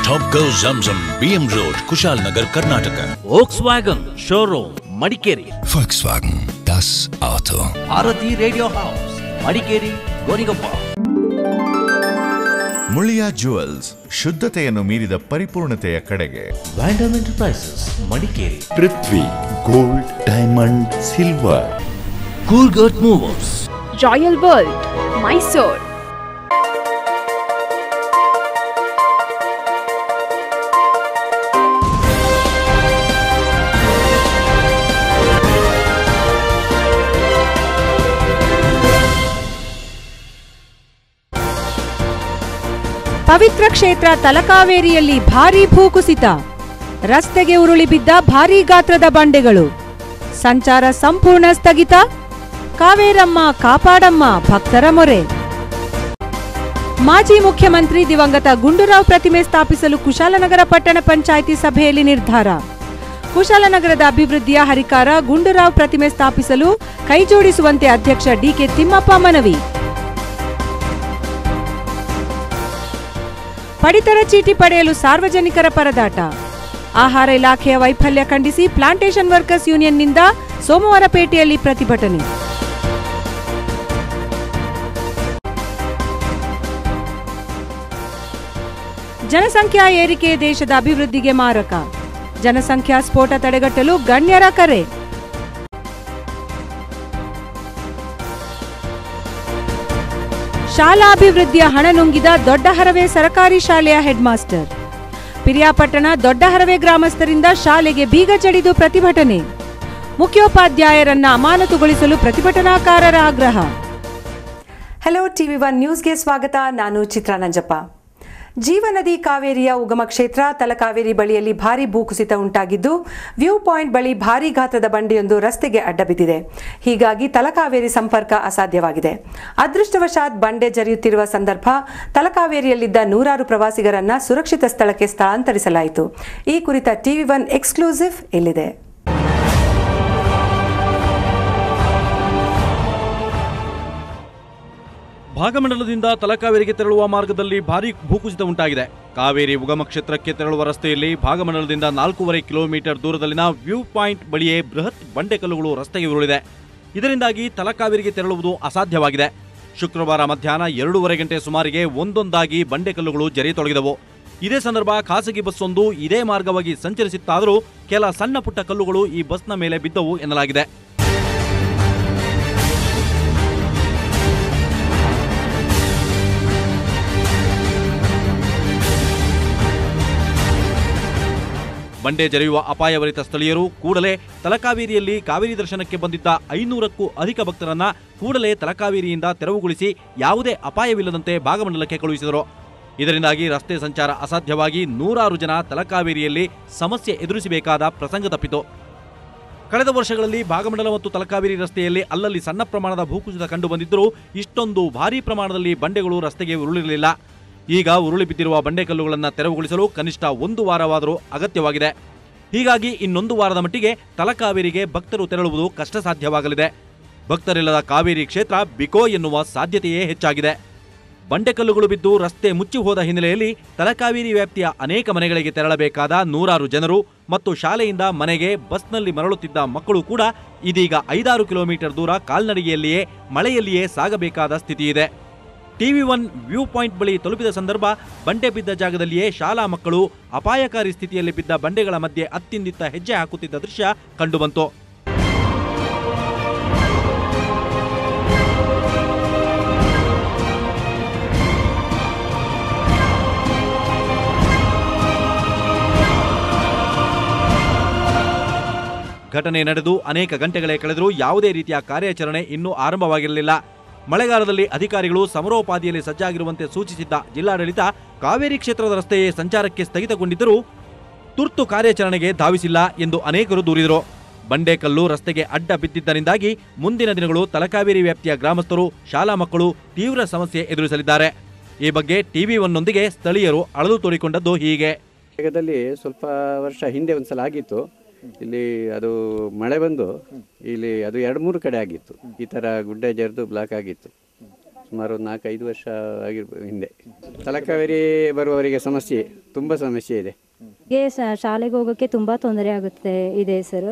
Topco Zamzam BM Road, Kushalnagar, Karnataka. Volkswagen Showroom, Madikeri. Volkswagen, das Auto. Bharati Radio House, Madikeri, Gonigappa. Muliya jewels, ಶುದ್ಧತೆಯನ್ನು ಮೀರಿದ ಪರಿಪೂರ್ಣತೆಯ ಕಡೆಗೆ. Vandam Enterprises, Madikeri. Prithvi gold, diamond, silver. Coolgurt Movers. Royal World, Mysore. ಪವಿತ್ರ ಕ್ಷೇತ್ರ ತಲಕಾವೇರಿಯಲ್ಲಿ ಭಾರೀ ಭೂಕುಸಿತ, ರಸ್ತೆಗೆ ಉರುಳಿ ಬಿದ್ದ ಭಾರೀ ಗಾತ್ರದ ಬಂಡೆಗಳು, ಸಂಚಾರ ಸಂಪೂರ್ಣ ಸ್ಥಗಿತ. ಕಾವೇರಮ್ಮ ಕಾಪಾಡಮ್ಮ ಭಕ್ತರ ಮೊರೆ. ಮಾಜಿ ಮುಖ್ಯಮಂತ್ರಿ ದಿವಂಗತ ಗುಂಡೂರಾವ್ ಪ್ರತಿಮೆ ಸ್ಥಾಪಿಸಲು ಕುಶಾಲನಗರ ಪಟ್ಟಣ ಪಂಚಾಯಿತಿ ಸಭೆಯಲ್ಲಿ ನಿರ್ಧಾರ. ಕುಶಾಲನಗರದ ಅಭಿವೃದ್ಧಿಯ ಹರಿಕಾರ ಗುಂಡೂರಾವ್ ಪ್ರತಿಮೆ ಸ್ಥಾಪಿಸಲು ಕೈಜೋಡಿಸುವಂತೆ ಅಧ್ಯಕ್ಷ ಡಿಕೆ ತಿಮ್ಮಪ್ಪ ಮನವಿ. ಪಡಿತರ ಚೀಟಿ ಪಡೆಯಲು ಸಾರ್ವಜನಿಕರ ಪರದಾಟ. ಆಹಾರ ಇಲಾಖೆಯ ವೈಫಲ್ಯ ಖಂಡಿಸಿ ಪ್ಲಾಂಟೇಶನ್ ವರ್ಕರ್ಸ್ ಯೂನಿಯನ್ನಿಂದ ಸೋಮವಾರಪೇಟೆಯಲ್ಲಿ ಪ್ರತಿಭಟನೆ. ಜನಸಂಖ್ಯಾ ಏರಿಕೆ ದೇಶದ ಅಭಿವೃದ್ಧಿಗೆ ಮಾರಕ. ಜನಸಂಖ್ಯಾ ಸ್ಫೋಟ ತಡೆಗಟ್ಟಲು ಗಣ್ಯರ ಕರೆ. ಶಾಲಾಭಿವೃದ್ಧಿಯ ಹಣ ನುಂಗಿದ ದೊಡ್ಡಹರವೆ ಸರ್ಕಾರಿ ಶಾಲೆಯ ಹೆಡ್ ಮಾಸ್ಟರ್. ಪಿರಿಯಾಪಟ್ಟಣ ದೊಡ್ಡಹರವೆ ಗ್ರಾಮಸ್ಥರಿಂದ ಶಾಲೆಗೆ ಬೀಗ ಜಡಿದು ಪ್ರತಿಭಟನೆ. ಮುಖ್ಯೋಪಾಧ್ಯಾಯರನ್ನ ಅಮಾನತುಗೊಳಿಸಲು ಪ್ರತಿಭಟನಾಕಾರರ ಆಗ್ರಹ. ಹಲೋ, TV1 ನ್ಯೂಸ್ಗೆ ಸ್ವಾಗತ. ನಾನು ಚಿತ್ರಾ ನಂಜಪ್ಪ. ಜೀವನದಿ ಕಾವೇರಿಯ ಉಗಮ ಕ್ಷೇತ್ರ ತಲಕಾವೇರಿ ಬಳಿಯಲ್ಲಿ ಭಾರೀ ಭೂಕುಸಿತ ಉಂಟಾಗಿದ್ದು, ವ್ಯೂ ಪಾಯಿಂಟ್ ಬಳಿ ಭಾರೀ ಗಾತ್ರದ ಬಂಡೆಯೊಂದು ರಸ್ತೆಗೆ ಅಡ್ಡಬಿದ್ದಿದೆ. ಹೀಗಾಗಿ ತಲಕಾವೇರಿ ಸಂಪರ್ಕ ಅಸಾಧ್ಯವಾಗಿದೆ. ಅದೃಷ್ಟವಶಾತ್ ಬಂಡೆ ಜರಿಯುತ್ತಿರುವ ಸಂದರ್ಭ ತಲಕಾವೇರಿಯಲ್ಲಿದ್ದ ನೂರಾರು ಪ್ರವಾಸಿಗರನ್ನ ಸುರಕ್ಷಿತ ಸ್ಥಳಕ್ಕೆ ಸ್ಥಳಾಂತರಿಸಲಾಯಿತು. ಈ ಕುರಿತ TV1 ಎಕ್ಸ್ಕ್ಲೂಸಿವ್ ಇಲ್ಲಿದೆ. ಭಾಗಮಂಡಲದಿಂದ ತಲಕಾವೇರಿಗೆ ತೆರಳುವ ಮಾರ್ಗದಲ್ಲಿ ಭಾರೀ ಭೂಕುಸಿತ ಉಂಟಾಗಿದೆ. ಕಾವೇರಿ ಉಗಮ ಕ್ಷೇತ್ರಕ್ಕೆ ತೆರಳುವ ರಸ್ತೆಯಲ್ಲಿ ಭಾಗಮಂಡಲದಿಂದ 4.5 ಕಿಲೋಮೀಟರ್ ದೂರದಲ್ಲಿನ ವ್ಯೂ ಪಾಯಿಂಟ್ ಬಳಿಯೇ ಬೃಹತ್ ಬಂಡೆಕಲ್ಲುಗಳು ರಸ್ತೆಗೆ ಉರುಳಿದೆ. ಇದರಿಂದಾಗಿ ತಲಕಾವೇರಿಗೆ ತೆರಳುವುದು ಅಸಾಧ್ಯವಾಗಿದೆ. ಶುಕ್ರವಾರ ಮಧ್ಯಾಹ್ನ 2:30 ಗಂಟೆ ಸುಮಾರಿಗೆ ಒಂದೊಂದಾಗಿ ಬಂಡೆಕಲ್ಲುಗಳು ಜರಿಯತೊಡಗಿದವು. ಇದೇ ಸಂದರ್ಭ ಖಾಸಗಿ ಬಸ್ಸೊಂದು ಇದೇ ಮಾರ್ಗವಾಗಿ ಸಂಚರಿಸುತ್ತಾದರೂ ಕೆಲ ಸಣ್ಣ ಪುಟ್ಟ ಕಲ್ಲುಗಳು ಈ ಬಸ್ನ ಮೇಲೆ ಬಿದ್ದವು ಎನ್ನಲಾಗಿದೆ. ಬಂಡೆ ಜರಿಯುವ ಅಪಾಯವರಿತ ಸ್ಥಳೀಯರು ಕೂಡಲೇ ತಲಕಾವೇರಿಯಲ್ಲಿ ಕಾವೇರಿ ದರ್ಶನಕ್ಕೆ ಬಂದಿದ್ದ 500ಕ್ಕೂ ಅಧಿಕ ಭಕ್ತರನ್ನ ಕೂಡಲೇ ತಲಕಾವೇರಿಯಿಂದ ತೆರವುಗೊಳಿಸಿ ಯಾವುದೇ ಅಪಾಯವಿಲ್ಲದಂತೆ ಭಾಗಮಂಡಲಕ್ಕೆ ಕಳುಹಿಸಿದರು. ಇದರಿಂದಾಗಿ ರಸ್ತೆ ಸಂಚಾರ ಅಸಾಧ್ಯವಾಗಿ ನೂರಾರು ಜನ ತಲಕಾವೇರಿಯಲ್ಲಿ ಸಮಸ್ಯೆ ಎದುರಿಸಬೇಕಾದ ಪ್ರಸಂಗ ತಪ್ಪಿತು. ಕಳೆದ ವರ್ಷಗಳಲ್ಲಿ ಭಾಗಮಂಡಲ ಮತ್ತು ತಲಕಾವೇರಿ ರಸ್ತೆಯಲ್ಲಿ ಅಲ್ಲಲ್ಲಿ ಸಣ್ಣ ಪ್ರಮಾಣದ ಭೂಕುಸಿತ ಕಂಡು ಬಂದಿದ್ದರೂ ಇಷ್ಟೊಂದು ಭಾರೀ ಪ್ರಮಾಣದಲ್ಲಿ ಬಂಡೆಗಳು ರಸ್ತೆಗೆ ಉರುಳಿರಲಿಲ್ಲ. ಈಗ ಉರುಳಿ ಬಿದ್ದಿರುವ ಬಂಡೆಕಲ್ಲುಗಳನ್ನು ತೆರವುಗೊಳಿಸಲು ಕನಿಷ್ಠ 1 ವಾರವಾದರೂ ಅಗತ್ಯವಾಗಿದೆ. ಹೀಗಾಗಿ ಇನ್ನೊಂದು ವಾರದ ಮಟ್ಟಿಗೆ ತಲಕಾವೇರಿಗೆ ಭಕ್ತರು ತೆರಳುವುದು ಕಷ್ಟ ಸಾಧ್ಯವಾಗಲಿದೆ. ಭಕ್ತರಿಲ್ಲದ ಕಾವೇರಿ ಕ್ಷೇತ್ರ ಬಿಕೋ ಎನ್ನುವ ಸಾಧ್ಯತೆಯೇ ಹೆಚ್ಚಾಗಿದೆ. ಬಂಡೆಕಲ್ಲುಗಳು ಬಿದ್ದು ರಸ್ತೆ ಮುಚ್ಚಿ ಹೋದ ಹಿನ್ನೆಲೆಯಲ್ಲಿ ತಲಕಾವೇರಿ ವ್ಯಾಪ್ತಿಯ ಅನೇಕ ಮನೆಗಳಿಗೆ ತೆರಳಬೇಕಾದ ನೂರಾರು ಜನರು ಮತ್ತು ಶಾಲೆಯಿಂದ ಮನೆಗೆ ಬಸ್ನಲ್ಲಿ ಮರಳುತ್ತಿದ್ದ ಮಕ್ಕಳು ಕೂಡ ಇದೀಗ 5-6 ಕಿಲೋಮೀಟರ್ ದೂರ ಕಾಲ್ನಡಿಗೆಯಲ್ಲಿಯೇ ಮಳೆಯಲ್ಲಿಯೇ ಸಾಗಬೇಕಾದ ಸ್ಥಿತಿಯಿದೆ. TV1 ವ್ಯೂ ಪಾಯಿಂಟ್ ಬಳಿ ತಲುಪಿದ ಸಂದರ್ಭ ಬಂಡೆ ಬಿದ್ದ ಜಾಗದಲ್ಲಿಯೇ ಶಾಲಾ ಮಕ್ಕಳು ಅಪಾಯಕಾರಿ ಸ್ಥಿತಿಯಲ್ಲಿ ಬಿದ್ದ ಬಂಡೆಗಳ ಮಧ್ಯೆ ಅತ್ತಿಂದಿತ್ತ ಹೆಜ್ಜೆ ಹಾಕುತ್ತಿದ್ದ ದೃಶ್ಯ ಕಂಡುಬಂತು. ಘಟನೆ ನಡೆದು ಅನೇಕ ಗಂಟೆಗಳೇ ಕಳೆದರೂ ಯಾವುದೇ ರೀತಿಯ ಕಾರ್ಯಾಚರಣೆ ಇನ್ನೂ ಆರಂಭವಾಗಿರಲಿಲ್ಲ. ಮಳೆಗಾಲದಲ್ಲಿ ಅಧಿಕಾರಿಗಳು ಸಮರೋಪಾದಿಯಲ್ಲಿ ಸಜ್ಜಾಗಿರುವಂತೆ ಸೂಚಿಸಿದ್ದ ಜಿಲ್ಲಾಡಳಿತ ಕಾವೇರಿ ಕ್ಷೇತ್ರದ ರಸ್ತೆಯೇ ಸಂಚಾರಕ್ಕೆ ಸ್ಥಗಿತಗೊಂಡಿದ್ದರೂ ತುರ್ತು ಕಾರ್ಯಾಚರಣೆಗೆ ಧಾವಿಸಿಲ್ಲ ಎಂದು ಅನೇಕರು ದೂರಿದರು. ಬಂಡೆಕಲ್ಲು ರಸ್ತೆಗೆ ಅಡ್ಡ ಬಿದ್ದಿದ್ದರಿಂದಾಗಿ ಮುಂದಿನ ದಿನಗಳು ತಲಕಾವೇರಿ ವ್ಯಾಪ್ತಿಯ ಗ್ರಾಮಸ್ಥರು, ಶಾಲಾ ಮಕ್ಕಳು ತೀವ್ರ ಸಮಸ್ಯೆ ಎದುರಿಸಲಿದ್ದಾರೆ. ಈ ಬಗ್ಗೆ TV1ನೊಂದಿಗೆ ಸ್ಥಳೀಯರು ಅಳಲು ತೋಡಿಕೊಂಡದ್ದು ಹೀಗೆ. ಸ್ವಲ್ಪ ವರ್ಷ ಹಿಂದೆ ಒಂದ್ಸಲ ಆಗಿತ್ತು. ಇಲ್ಲಿ ಅದು ಮಳೆ ಬಂದು ಇಲ್ಲಿ ಅದು 2-3 ಕಡೆ ಆಗಿತ್ತು. ಈ ಥರ ಗುಡ್ಡೆ ಜರಿದು ಬ್ಲಾಕ್ ಆಗಿತ್ತು. ಸುಮಾರು 4-5 ವರ್ಷ ಆಗಿರ್ಬೋದು ಹಿಂದೆ. ತಲಕಾವೇರಿ ಬರುವವರಿಗೆ ಸಮಸ್ಯೆ, ತುಂಬ ಸಮಸ್ಯೆ ಇದೆ. ಶಾಲೆಗೆ ಹೋಗೋಕ್ಕೆ ತುಂಬ ತೊಂದರೆ ಇದೆ ಸರ್.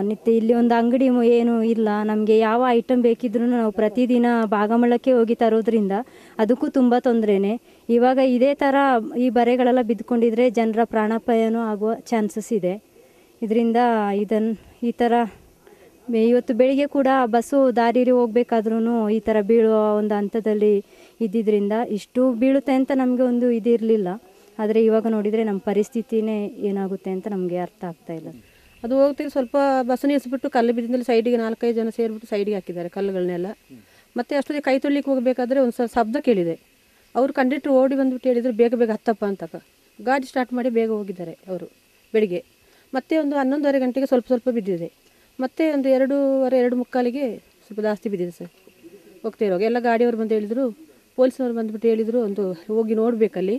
ನಿತ್ಯ ಇಲ್ಲಿ ಒಂದು ಅಂಗಡಿ ಏನು ಇಲ್ಲ, ನಮಗೆ ಯಾವ ಐಟಮ್ ಬೇಕಿದ್ರೂ ನಾವು ಪ್ರತಿದಿನ ಭಾಗಮಂಡಲಕ್ಕೆ ಹೋಗಿ ತರೋದ್ರಿಂದ ಅದಕ್ಕೂ ತುಂಬ ತೊಂದರೆನೇ. ಇವಾಗ ಇದೇ ಥರ ಈ ಬರೆಗಳೆಲ್ಲ ಬಿದ್ದುಕೊಂಡಿದ್ರೆ ಜನರ ಪ್ರಾಣಾಪಾಯನೂ ಆಗುವ ಚಾನ್ಸಸ್ ಇದೆ. ಇದರಿಂದ ಈ ಥರ ಇವತ್ತು ಬೆಳಿಗ್ಗೆ ಕೂಡ ಬಸ್ಸು ದಾರಿಲಿ ಹೋಗ್ಬೇಕಾದ್ರೂ ಈ ಥರ ಬೀಳುವ ಒಂದು ಹಂತದಲ್ಲಿ ಇದ್ದಿದ್ದರಿಂದ ಇಷ್ಟು ಬೀಳುತ್ತೆ ಅಂತ ನಮಗೆ ಒಂದು ಇದಿರಲಿಲ್ಲ. ಆದರೆ ಇವಾಗ ನೋಡಿದರೆ ನಮ್ಮ ಪರಿಸ್ಥಿತಿನೇ ಏನಾಗುತ್ತೆ ಅಂತ ನಮಗೆ ಅರ್ಥ ಆಗ್ತಾ ಇಲ್ಲ. ಅದು ಹೋಗ್ತಿದ್ರೆ ಸ್ವಲ್ಪ ಬಸ್ ನಿಲ್ಲಿಸ್ಬಿಟ್ಟು ಕಲ್ಲು ಬಿದ್ದಲ್ಲಿ ಸೈಡಿಗೆ 4-5 ಜನ ಸೇರಿಬಿಟ್ಟು ಸೈಡಿಗೆ ಹಾಕಿದ್ದಾರೆ ಕಲ್ಲುಗಳನ್ನೆಲ್ಲ. ಮತ್ತು ಅಷ್ಟೊತ್ತಿಗೆ ಕೈ ತೊಳಿಲಿಕ್ಕೆ ಹೋಗಬೇಕಾದ್ರೆ ಒಂದು ಶಬ್ದ ಕೇಳಿದೆ. ಅವರು ಕಂಡಕ್ಟ್ರು ಓಡಿ ಬಂದುಬಿಟ್ಟು ಹೇಳಿದರು ಬೇಗ ಬೇಗ ಹತ್ತಪ್ಪ ಅಂತ. ಗಾಡಿ ಸ್ಟಾರ್ಟ್ ಮಾಡಿ ಬೇಗ ಹೋಗಿದ್ದಾರೆ ಅವರು ಬೆಳಿಗ್ಗೆ. ಮತ್ತೆ ಒಂದು 11:30 ಗಂಟೆಗೆ ಸ್ವಲ್ಪ ಬಿದ್ದಿದೆ. ಮತ್ತೆ ಒಂದು 2:15 ಸ್ವಲ್ಪ ಜಾಸ್ತಿ ಬಿದ್ದಿದೆ ಸರ್. ಹೋಗ್ತಿರುವಾಗ ಎಲ್ಲ ಗಾಡಿಯವರು ಬಂದು ಹೇಳಿದರು, ಪೊಲೀಸ್ನವ್ರು ಬಂದುಬಿಟ್ಟು ಹೇಳಿದರು ಒಂದು ಹೋಗಿ ನೋಡಬೇಕಲ್ಲಿ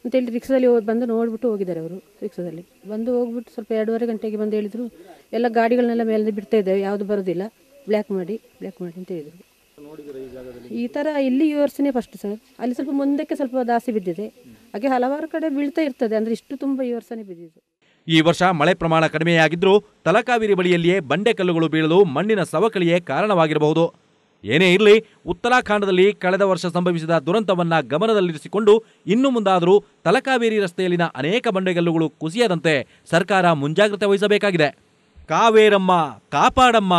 ಅಂತೇಳಿ ರಿಕ್ಷಾದಲ್ಲಿ ಬಂದು ನೋಡಿಬಿಟ್ಟು ಹೋಗಿದ್ದಾರೆ ಅವರು. ರಿಕ್ಷಾದಲ್ಲಿ ಬಂದು ಹೋಗ್ಬಿಟ್ಟು ಸ್ವಲ್ಪ 2:30 ಗಂಟೆಗೆ ಬಂದು ಹೇಳಿದರು ಎಲ್ಲ ಗಾಡಿಗಳನ್ನೆಲ್ಲ ಮೇಲೆ ಬಿಡ್ತಾ ಇದ್ದೇವೆ, ಯಾವುದು ಬರೋದಿಲ್ಲ, ಬ್ಲ್ಯಾಕ್ ಮಾಡಿ ಅಂತ ಹೇಳಿದರು. ಈ ಥರ ಇಲ್ಲಿ ಈ ವರ್ಷನೇ ಫಸ್ಟ್ ಸರ್. ಅಲ್ಲಿ ಸ್ವಲ್ಪ ಮುಂದಕ್ಕೆ ಸ್ವಲ್ಪ ಜಾಸ್ತಿ ಬಿದ್ದಿದೆ. ಹಾಗೆ ಹಲವಾರು ಕಡೆ ಬೀಳ್ತಾ ಇರ್ತದೆ, ಅಂದರೆ ಇಷ್ಟು ತುಂಬ ಈ ವರ್ಷನೇ ಬಿದ್ದಿದೆ. ಈ ವರ್ಷ ಮಳೆ ಪ್ರಮಾಣ ಕಡಿಮೆಯಾಗಿದ್ರೂ ತಲಕಾವೇರಿ ಬಳಿಯಲ್ಲಿಯೇ ಬಂಡೆಕಲ್ಲುಗಳು ಬೀಳಲು ಮಣ್ಣಿನ ಸವಕಳಿಯೇ ಕಾರಣವಾಗಿರಬಹುದು. ಏನೇ ಇರಲಿ, ಉತ್ತರಾಖಂಡದಲ್ಲಿ ಕಳೆದ ವರ್ಷ ಸಂಭವಿಸಿದ ದುರಂತವನ್ನ ಗಮನದಲ್ಲಿರಿಸಿಕೊಂಡು ಇನ್ನು ಮುಂದಾದರೂ ತಲಕಾವೇರಿ ರಸ್ತೆಯಲ್ಲಿನ ಅನೇಕ ಬಂಡೆಕಲ್ಲುಗಳು ಕುಸಿಯದಂತೆ ಸರ್ಕಾರ ಮುಂಜಾಗ್ರತೆ ವಹಿಸಬೇಕಾಗಿದೆ. ಕಾವೇರಮ್ಮ ಕಾಪಾಡಮ್ಮ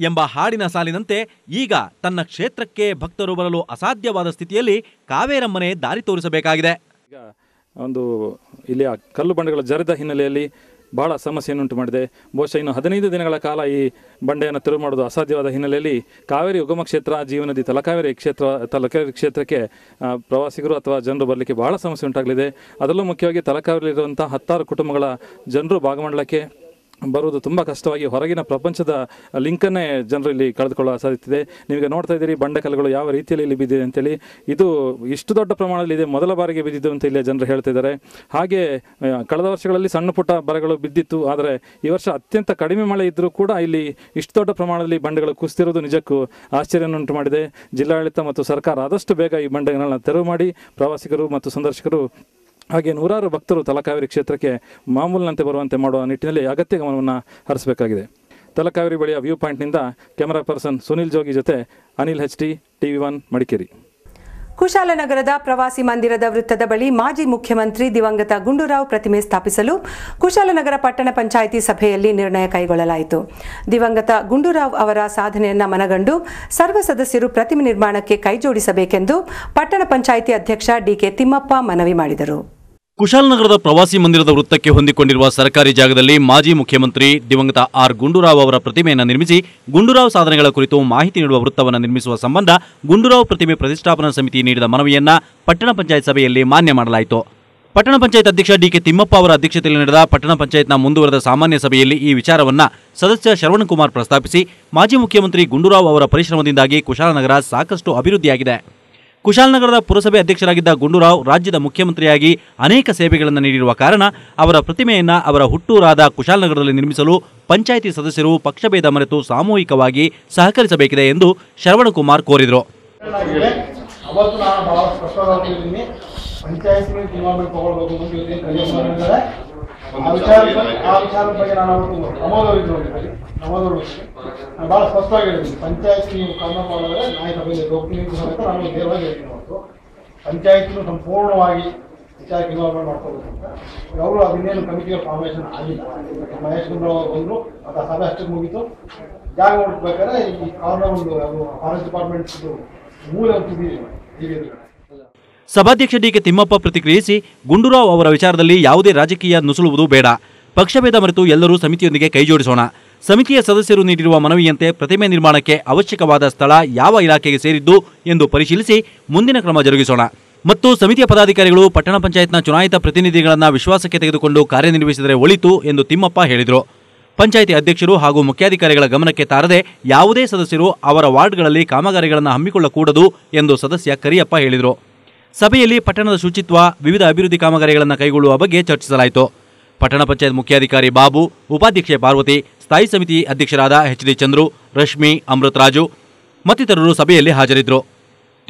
ಎಂಬ ಹಾಡಿನ ಸಾಲಿನಂತೆ ಈಗ ತನ್ನ ಕ್ಷೇತ್ರಕ್ಕೆ ಭಕ್ತರು ಬರಲು ಅಸಾಧ್ಯವಾದ ಸ್ಥಿತಿಯಲ್ಲಿ ಕಾವೇರಮ್ಮನೇ ದಾರಿ ತೋರಿಸಬೇಕಾಗಿದೆ. ಈಗ ಒಂದು ಇಲ್ಲಿ ಕಲ್ಲು ಬಂಡೆಗಳ ಜರಿದ ಹಿನ್ನೆಲೆಯಲ್ಲಿ ಬಹಳ ಸಮಸ್ಯೆಯನ್ನುಂಟು ಮಾಡಿದೆ. ಬಹುಶಃ ಇನ್ನು 15 ದಿನಗಳ ಕಾಲ ಈ ಬಂಡೆಯನ್ನು ತೆರವು ಮಾಡೋದು ಅಸಾಧ್ಯವಾದ ಹಿನ್ನೆಲೆಯಲ್ಲಿ ಕಾವೇರಿ ಉಗಮ ಕ್ಷೇತ್ರ ಜೀವನದಿ ತಲಕಾವೇರಿ ಕ್ಷೇತ್ರಕ್ಕೆ ಪ್ರವಾಸಿಗರು ಅಥವಾ ಜನರು ಬರಲಿಕ್ಕೆ ಬಹಳ ಸಮಸ್ಯೆ ಉಂಟಾಗಲಿದೆ. ಅದರಲ್ಲೂ ಮುಖ್ಯವಾಗಿ ತಲಕಾವೇರಿಯಲ್ಲಿರುವಂಥ 10 ಕುಟುಂಬಗಳ ಜನರು ಭಾಗಮಂಡಲಕ್ಕೆ ಬರುವುದು ತುಂಬ ಕಷ್ಟವಾಗಿ ಹೊರಗಿನ ಪ್ರಪಂಚದ ಲಿಂಕನ್ನೇ ಜನರು ಇಲ್ಲಿ ಕಳೆದುಕೊಳ್ಳುವ ಸಾಧ್ಯತೆ ಇದೆ. ನೀವೀಗ ನೋಡ್ತಾ ಇದ್ದೀರಿ ಬಂಡೆಕಲ್ಲುಗಳು ಯಾವ ರೀತಿಯಲ್ಲಿ ಇಲ್ಲಿ ಬಿದ್ದಿದೆ ಅಂತೇಳಿ. ಇದು ಇಷ್ಟು ದೊಡ್ಡ ಪ್ರಮಾಣದಲ್ಲಿ ಇದೆ, ಮೊದಲ ಬಾರಿಗೆ ಬಿದ್ದಿದ್ದು ಅಂತ ಇಲ್ಲಿ ಜನರು ಹೇಳ್ತಿದ್ದಾರೆ. ಹಾಗೆ ಕಳೆದ ವರ್ಷಗಳಲ್ಲಿ ಸಣ್ಣ ಪುಟ್ಟ ಬರಗಳು ಬಿದ್ದಿತ್ತು, ಆದರೆ ಈ ವರ್ಷ ಅತ್ಯಂತ ಕಡಿಮೆ ಮಳೆ ಇದ್ದರೂ ಕೂಡ ಇಲ್ಲಿ ಇಷ್ಟು ದೊಡ್ಡ ಪ್ರಮಾಣದಲ್ಲಿ ಬಂಡೆಗಳು ಕುಸಿತಿರೋದು ನಿಜಕ್ಕೂ ಆಶ್ಚರ್ಯವನ್ನುಂಟು ಮಾಡಿದೆ. ಜಿಲ್ಲಾಡಳಿತ ಮತ್ತು ಸರ್ಕಾರ ಆದಷ್ಟು ಬೇಗ ಈ ಬಂಡೆಗಳನ್ನ ತೆರವು ಮಾಡಿ ಪ್ರವಾಸಿಗರು ಮತ್ತು ಸಂದರ್ಶಕರು ಹಾಗೆ ನೂರಾರು ಭಕ್ತರು ತಲಕಾವೇರಿ ಕ್ಷೇತ್ರಕ್ಕೆ ಮಾಮೂಲಿನಂತೆ ಬರುವಂತೆ ಮಾಡುವ ನಿಟ್ಟಿನಲ್ಲಿ ಅಗತ್ಯ ಗಮನವನ್ನು ಹರಿಸಬೇಕಾಗಿದೆ. ತಲಕಾವೇರಿ ಬಳಿಯ ವ್ಯೂ ಪಾಯಿಂಟ್ನಿಂದ ಕ್ಯಾಮರಾ ಪರ್ಸನ್ ಸುನಿಲ್ ಜೋಗಿ ಜೊತೆ ಅನಿಲ್ HT, TV1 ಮಡಿಕೇರಿ. ಕುಶಾಲನಗರದ ಪ್ರವಾಸಿ ಮಂದಿರದ ವೃತ್ತದ ಬಳಿ ಮಾಜಿ ಮುಖ್ಯಮಂತ್ರಿ ದಿವಂಗತ ಗುಂಡೂರಾವ್ ಪ್ರತಿಮೆ ಸ್ಥಾಪಿಸಲು ಕುಶಾಲನಗರ ಪಟ್ಟಣ ಪಂಚಾಯಿತಿ ಸಭೆಯಲ್ಲಿ ನಿರ್ಣಯ ಕೈಗೊಳ್ಳಲಾಯಿತು. ದಿವಂಗತ ಗುಂಡೂರಾವ್ ಅವರ ಸಾಧನೆಯನ್ನು ಮನಗಂಡು ಸರ್ವ ಸದಸ್ಯರು ಪ್ರತಿಮೆ ನಿರ್ಮಾಣಕ್ಕೆ ಕೈಜೋಡಿಸಬೇಕೆಂದು ಪಟ್ಟಣ ಪಂಚಾಯಿತಿ ಅಧ್ಯಕ್ಷ DK ತಿಮ್ಮಪ್ಪ ಮನವಿ ಮಾಡಿದರು. ಕುಶಾಲನಗರದ ಪ್ರವಾಸಿ ಮಂದಿರದ ವೃತ್ತಕ್ಕೆ ಹೊಂದಿಕೊಂಡಿರುವ ಸರ್ಕಾರಿ ಜಾಗದಲ್ಲಿ ಮಾಜಿ ಮುಖ್ಯಮಂತ್ರಿ ದಿವಂಗತ ಆರ್ ಗುಂಡೂರಾವ್ ಅವರ ಪ್ರತಿಮೆಯನ್ನು ನಿರ್ಮಿಸಿ ಗುಂಡೂರಾವ್ ಸಾಧನೆಗಳ ಕುರಿತು ಮಾಹಿತಿ ನೀಡುವ ವೃತ್ತವನ್ನು ನಿರ್ಮಿಸುವ ಸಂಬಂಧ ಗುಂಡೂರಾವ್ ಪ್ರತಿಮೆ ಪ್ರತಿಷ್ಠಾಪನಾ ಸಮಿತಿ ನೀಡಿದ ಮನವಿಯನ್ನ ಪಟ್ಟಣ ಪಂಚಾಯತ್ ಸಭೆಯಲ್ಲಿ ಮಾನ್ಯ ಮಾಡಲಾಯಿತು. ಪಟ್ಟಣ ಪಂಚಾಯತ್ ಅಧ್ಯಕ್ಷ DK ತಿಮ್ಮಪ್ಪ ಅವರ ಅಧ್ಯಕ್ಷತೆಯಲ್ಲಿ ನಡೆದ ಪಟ್ಟಣ ಪಂಚಾಯತ್ನ ಮುಂದುವರೆದ ಸಾಮಾನ್ಯ ಸಭೆಯಲ್ಲಿ ಈ ವಿಚಾರವನ್ನ ಸದಸ್ಯ ಶ್ರವಣಕುಮಾರ್ ಪ್ರಸ್ತಾಪಿಸಿ ಮಾಜಿ ಮುಖ್ಯಮಂತ್ರಿ ಗುಂಡೂರಾವ್ ಅವರ ಪರಿಶ್ರಮದಿಂದಾಗಿ ಕುಶಾಲನಗರ ಸಾಕಷ್ಟು ಅಭಿವೃದ್ಧಿಯಾಗಿದೆ. ಕುಶಾಲನಗರದ ಪುರಸಭೆ ಅಧ್ಯಕ್ಷರಾಗಿದ್ದ ಗುಂಡೂರಾವ್ ರಾಜ್ಯದ ಮುಖ್ಯಮಂತ್ರಿಯಾಗಿ ಅನೇಕ ಸೇವೆಗಳನ್ನು ನೀಡಿರುವ ಕಾರಣ ಅವರ ಪ್ರತಿಮೆಯನ್ನ ಅವರ ಹುಟ್ಟೂರಾದ ಕುಶಾಲನಗರದಲ್ಲಿ ನಿರ್ಮಿಸಲು ಪಂಚಾಯಿತಿ ಸದಸ್ಯರು ಪಕ್ಷಭೇದ ಮರೆತು ಸಾಮೂಹಿಕವಾಗಿ ಸಹಕರಿಸಬೇಕಿದೆ ಎಂದು ಶ್ರವಣಕುಮಾರ್ ಕೋರಿದರು. ಭಾಳ ಸ್ಪಷ್ಟವಾಗಿ ಹೇಳಿದ್ದೀನಿ. ಪಂಚಾಯತ್ ನೀವು ಕ್ರಮ ಮಾಡಿದ್ರೆ ನಾಯಕ ಹೋಗ್ತೀನಿ ಸಮೇತ ನಾನು ನೇರವಾಗಿ ಹೇಳ್ತೀನಿ. ಅವತ್ತು ಪಂಚಾಯತ್ನು ಸಂಪೂರ್ಣವಾಗಿ ವಿಚಾರಕ್ಕೆ ಇನ್ವಾಲ್ವ್ಮೆಂಟ್ ಮಾಡ್ಕೋಬೇಕು ಅಂತ ಅವರು ಅದನ್ನೇನು ಕಮಿಟಿಯ ಫಾರ್ಮೇಷನ್ ಆಗಿಲ್ಲ. ಮಹೇಶ್ ಗುಂಡೂರಾವ್ ಬಂದರು, ಅಥವಾ ಸಭೆ ಅಷ್ಟಕ್ಕೆ ಮುಗಿತು. ಜಾಗ ಹುಡುಕ್ಬೇಕಾದ್ರೆ ಈ ಕಾರ್ನರ್ ಒಂದು ಫಾರೆಸ್ಟ್ ಡಿಪಾರ್ಟ್ಮೆಂಟ್ ಮೂಲ ಅಂತಿದ್ದೀವಿ. ಸಭಾಧ್ಯಕ್ಷ DK ತಿಮ್ಮಪ್ಪ ಪ್ರತಿಕ್ರಿಯಿಸಿ, ಗುಂಡೂರಾವ್ ಅವರ ವಿಚಾರದಲ್ಲಿ ಯಾವುದೇ ರಾಜಕೀಯ ನುಸುಳುವುದು ಬೇಡ, ಪಕ್ಷಭೇದ ಮರೆತು ಎಲ್ಲರೂ ಸಮಿತಿಯೊಂದಿಗೆ ಕೈಜೋಡಿಸೋಣ. ಸಮಿತಿಯ ಸದಸ್ಯರು ನೀಡಿರುವ ಮನವಿಯಂತೆ ಪ್ರತಿಮೆ ನಿರ್ಮಾಣಕ್ಕೆ ಅವಶ್ಯಕವಾದ ಸ್ಥಳ ಯಾವ ಇಲಾಖೆಗೆ ಸೇರಿದ್ದು ಎಂದು ಪರಿಶೀಲಿಸಿ ಮುಂದಿನ ಕ್ರಮ ಜರುಗಿಸೋಣ ಮತ್ತು ಸಮಿತಿಯ ಪದಾಧಿಕಾರಿಗಳು ಪಟ್ಟಣ ಪಂಚಾಯತ್ನ ಚುನಾಯಿತ ಪ್ರತಿನಿಧಿಗಳನ್ನು ವಿಶ್ವಾಸಕ್ಕೆ ತೆಗೆದುಕೊಂಡು ಕಾರ್ಯನಿರ್ವಹಿಸಿದರೆ ಒಳಿತು ಎಂದು ತಿಮ್ಮಪ್ಪ ಹೇಳಿದರು. ಪಂಚಾಯಿತಿ ಅಧ್ಯಕ್ಷರು ಹಾಗೂ ಮುಖ್ಯಾಧಿಕಾರಿಗಳ ಗಮನಕ್ಕೆ ತಾರದೆ ಯಾವುದೇ ಸದಸ್ಯರು ಅವರ ವಾರ್ಡ್ಗಳಲ್ಲಿ ಕಾಮಗಾರಿಗಳನ್ನು ಹಮ್ಮಿಕೊಳ್ಳಕೂಡದು ಎಂದು ಸದಸ್ಯ ಕರಿಯಪ್ಪ ಹೇಳಿದರು. ಸಭೆಯಲ್ಲಿ ಪಟ್ಟಣದ ಶುಚಿತ್ವ, ವಿವಿಧ ಅಭಿವೃದ್ಧಿ ಕಾಮಗಾರಿಗಳನ್ನು ಕೈಗೊಳ್ಳುವ ಬಗ್ಗೆ ಚರ್ಚಿಸಲಾಯಿತು. ಪಟ್ಟಣ ಪಂಚಾಯತ್ ಮುಖ್ಯಾಧಿಕಾರಿ ಬಾಬು, ಉಪಾಧ್ಯಕ್ಷೆ ಪಾರ್ವತಿ, ಸ್ಥಾಯಿ ಸಮಿತಿ ಅಧ್ಯಕ್ಷರಾದ HD ಚಂದ್ರು, ರಶ್ಮಿ, ಅಮೃತರಾಜು ಮತ್ತಿತರರು ಸಭೆಯಲ್ಲಿ ಹಾಜರಿದ್ದರು.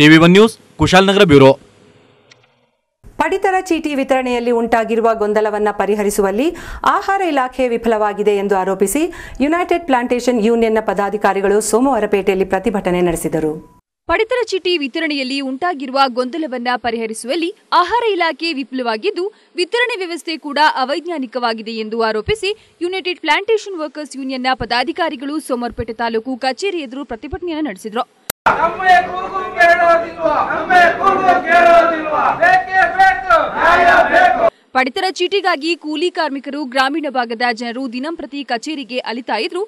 TV1 news Kushalnagar bureau. ಪಡಿತರ ಚೀಟಿ ವಿತರಣೆಯಲ್ಲಿ ಉಂಟಾಗಿರುವ ಗೊಂದಲವನ್ನು ಪರಿಹರಿಸುವಲ್ಲಿ ಆಹಾರ ಇಲಾಖೆ ವಿಫಲವಾಗಿದೆ ಎಂದು ಆರೋಪಿಸಿ ಯುನೈಟೆಡ್ ಪ್ಲಾಂಟೇಶನ್ ಯೂನಿಯನ್ನ ಪದಾಧಿಕಾರಿಗಳು ಸೋಮವಾರಪೇಟೆಯಲ್ಲಿ ಪ್ರತಿಭಟನೆ ನಡೆಸಿದರು. ಪಡಿತರ ಚೀಟಿ ವಿತರಣೆಯಲ್ಲಿ ಉಂಟಾಗಿರುವ ಗೊಂದಲವನ್ನ ಪರಿಹರಿಸುವಲ್ಲಿ ಆಹಾರ ಇಲಾಖೆ ವಿಫಲವಾಗಿದ್ದು ವಿತರಣೆ ವ್ಯವಸ್ಥೆ ಕೂಡ ಅವೈಜ್ಞಾನಿಕವಾಗಿದೆ ಎಂದು ಆರೋಪಿಸಿ ಯುನೈಟೆಡ್ ಪ್ಲಾಂಟೇಶನ್ ವರ್ಕರ್ಸ್ ಯೂನಿಯನ್ನ ಪದಾಧಿಕಾರಿಗಳು ಸೋಮವಾರಪೇಟೆ ತಾಲೂಕು ಕಚೇರಿ ಎದುರು ಪ್ರತಿಭಟನೆಯನ್ನು ನಡೆಸಿದರು. ಪಡಿತರ ಚೀಟಿಗಾಗಿ ಕೂಲಿ ಕಾರ್ಮಿಕರು ಗ್ರಾಮೀಣ ಭಾಗದ ಜನರು ದಿನಂಪ್ರತಿ ಕಚೇರಿಗೆ ಅಲಿತಾ ಇದ್ರು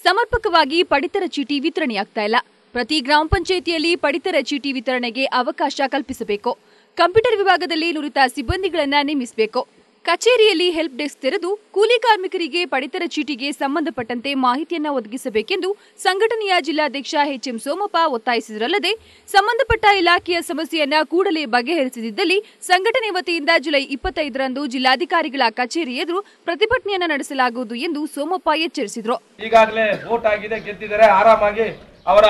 ಸಮರ್ಪಕವಾಗಿ ಪಡಿತರ ಚೀಟಿ ವಿತರಣೆಯಾಗ್ತಾ ಇಲ್ಲ. ಪ್ರತಿ ಗ್ರಾಮ ಪಂಚಾಯಿತಿಯಲ್ಲಿ ಪಡಿತರ ಚೀಟಿ ವಿತರಣೆಗೆ ಅವಕಾಶ ಕಲ್ಪಿಸಬೇಕು. ಕಂಪ್ಯೂಟರ್ ವಿಭಾಗದಲ್ಲಿ ನುರಿತ ಸಿಬ್ಬಂದಿಗಳನ್ನು ನೇಮಿಸಬೇಕು. ಕಚೇರಿಯಲ್ಲಿ ಹೆಲ್ಪ್ ಡೆಸ್ಕ್ ತೆರೆದು ಕೂಲಿ ಕಾರ್ಮಿಕರಿಗೆ ಪಡಿತರ ಚೀಟಿಗೆ ಸಂಬಂಧಪಟ್ಟಂತೆ ಮಾಹಿತಿಯನ್ನು ಒದಗಿಸಬೇಕೆಂದು ಸಂಘಟನೆಯ ಜಿಲ್ಲಾಧ್ಯಕ್ಷ ಎಚ್ಎಂ ಸೋಮಪ್ಪ ಒತ್ತಾಯಿಸಿದರಲ್ಲದೆ ಸಂಬಂಧಪಟ್ಟ ಇಲಾಖೆಯ ಸಮಸ್ಯೆಯನ್ನ ಕೂಡಲೇ ಬಗೆಹರಿಸದಿದ್ದಲ್ಲಿ ಸಂಘಟನೆ ವತಿಯಿಂದ ಜುಲೈ 25ರಂದು ಜಿಲ್ಲಾಧಿಕಾರಿಗಳ ಕಚೇರಿ ಎದುರು ಪ್ರತಿಭಟನೆಯನ್ನು ನಡೆಸಲಾಗುವುದು ಎಂದು ಸೋಮಪ್ಪ ಎಚ್ಚರಿಸಿದರು. ಈಗಾಗಲೇ ವೋಟ್ ಆಗಿದೆ, ಗೆದ್ದಿದ್ದಾರೆ, ಆರಾಮಾಗಿ ಅವರ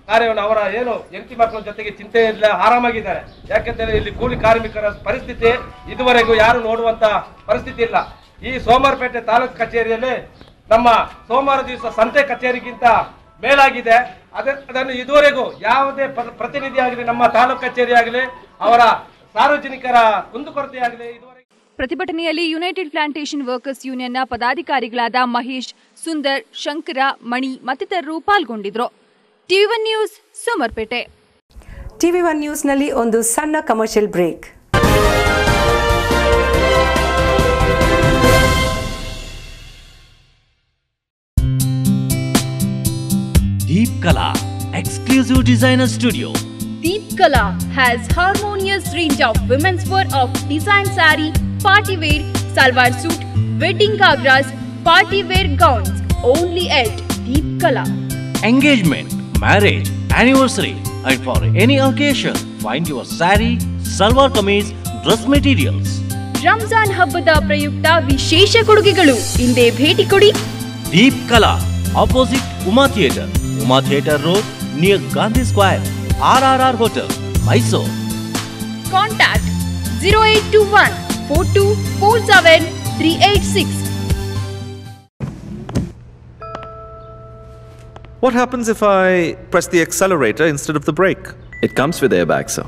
ಕಾರ್ಯವನ್ನು ಅವರ ಏನು ಹೆಂಡತಿ ಮಕ್ಕಳ ಜೊತೆಗೆ ಚಿಂತೆ ಇಲ್ಲ, ಆರಾಮಾಗಿದ್ದಾರೆ. ಯಾಕೆಂದ್ರೆ ಇಲ್ಲಿ ಕೂಲಿ ಕಾರ್ಮಿಕರ ಪರಿಸ್ಥಿತಿ ಇದುವರೆಗೂ ಯಾರು ನೋಡುವಂತ ಪರಿಸ್ಥಿತಿ ಇಲ್ಲ. ಈ ಸೋಮವಾರಪೇಟೆ ತಾಲೂಕು ಕಚೇರಿಯಲ್ಲಿ ನಮ್ಮ ಸೋಮವಾರ ದಿವಸ ಸಂತೆ ಕಚೇರಿಗಿಂತ ಮೇಲಾಗಿದೆ. ಅದನ್ನು ಇದುವರೆಗೂ ಯಾವುದೇ ಪ್ರತಿನಿಧಿ ಆಗಲಿ, ನಮ್ಮ ತಾಲೂಕು ಕಚೇರಿ ಆಗಲಿ, ಅವರ ಸಾರ್ವಜನಿಕರ ಕುಂದುಕೊರತೆ ಆಗಲಿ ಇದುವರೆಗೂ. ಪ್ರತಿಭಟನೆಯಲ್ಲಿ ಯುನೈಟೆಡ್ ಪ್ಲಾಂಟೇಶನ್ ವರ್ಕರ್ಸ್ ಯೂನಿಯನ್ನ ಪದಾಧಿಕಾರಿಗಳಾದ ಮಹೇಶ್, ಸುಂದರ್, ಶಂಕರ, ಮಣಿ ಮತ್ತಿತರರು ಪಾಲ್ಗೊಂಡಿದ್ರು. TV1 News Somwarpet. TV1 ನ್ಯೂಸ್ನಲ್ಲಿ ಒಂದು ಸಣ್ಣ commercial break. Deep Kala Exclusive Designer Studio. Deep Kala has harmonious range of women's wear of design saree, party wear, salwar suit, wedding gagras, party wear gowns. Only at Deep Kala. Engagement, marriage, anniversary, and for any occasion, find your saree, salwar kameez, dress materials. Ramzan ಹಬ್ಬದ ಪ್ರಯುಕ್ತ ವಿಶೇಷ ಕೊಡುಗೆಗಳು ಹಿಂದೆ ಭೇಟಿ ಕೊಡಿ. Deep Kala, opposite Uma Theatre Road, near Gandhi Square, RRR Hotel, Mysore. Contact 0821 4247 386. What happens if I press the accelerator instead of the brake? It comes with airbag, sir.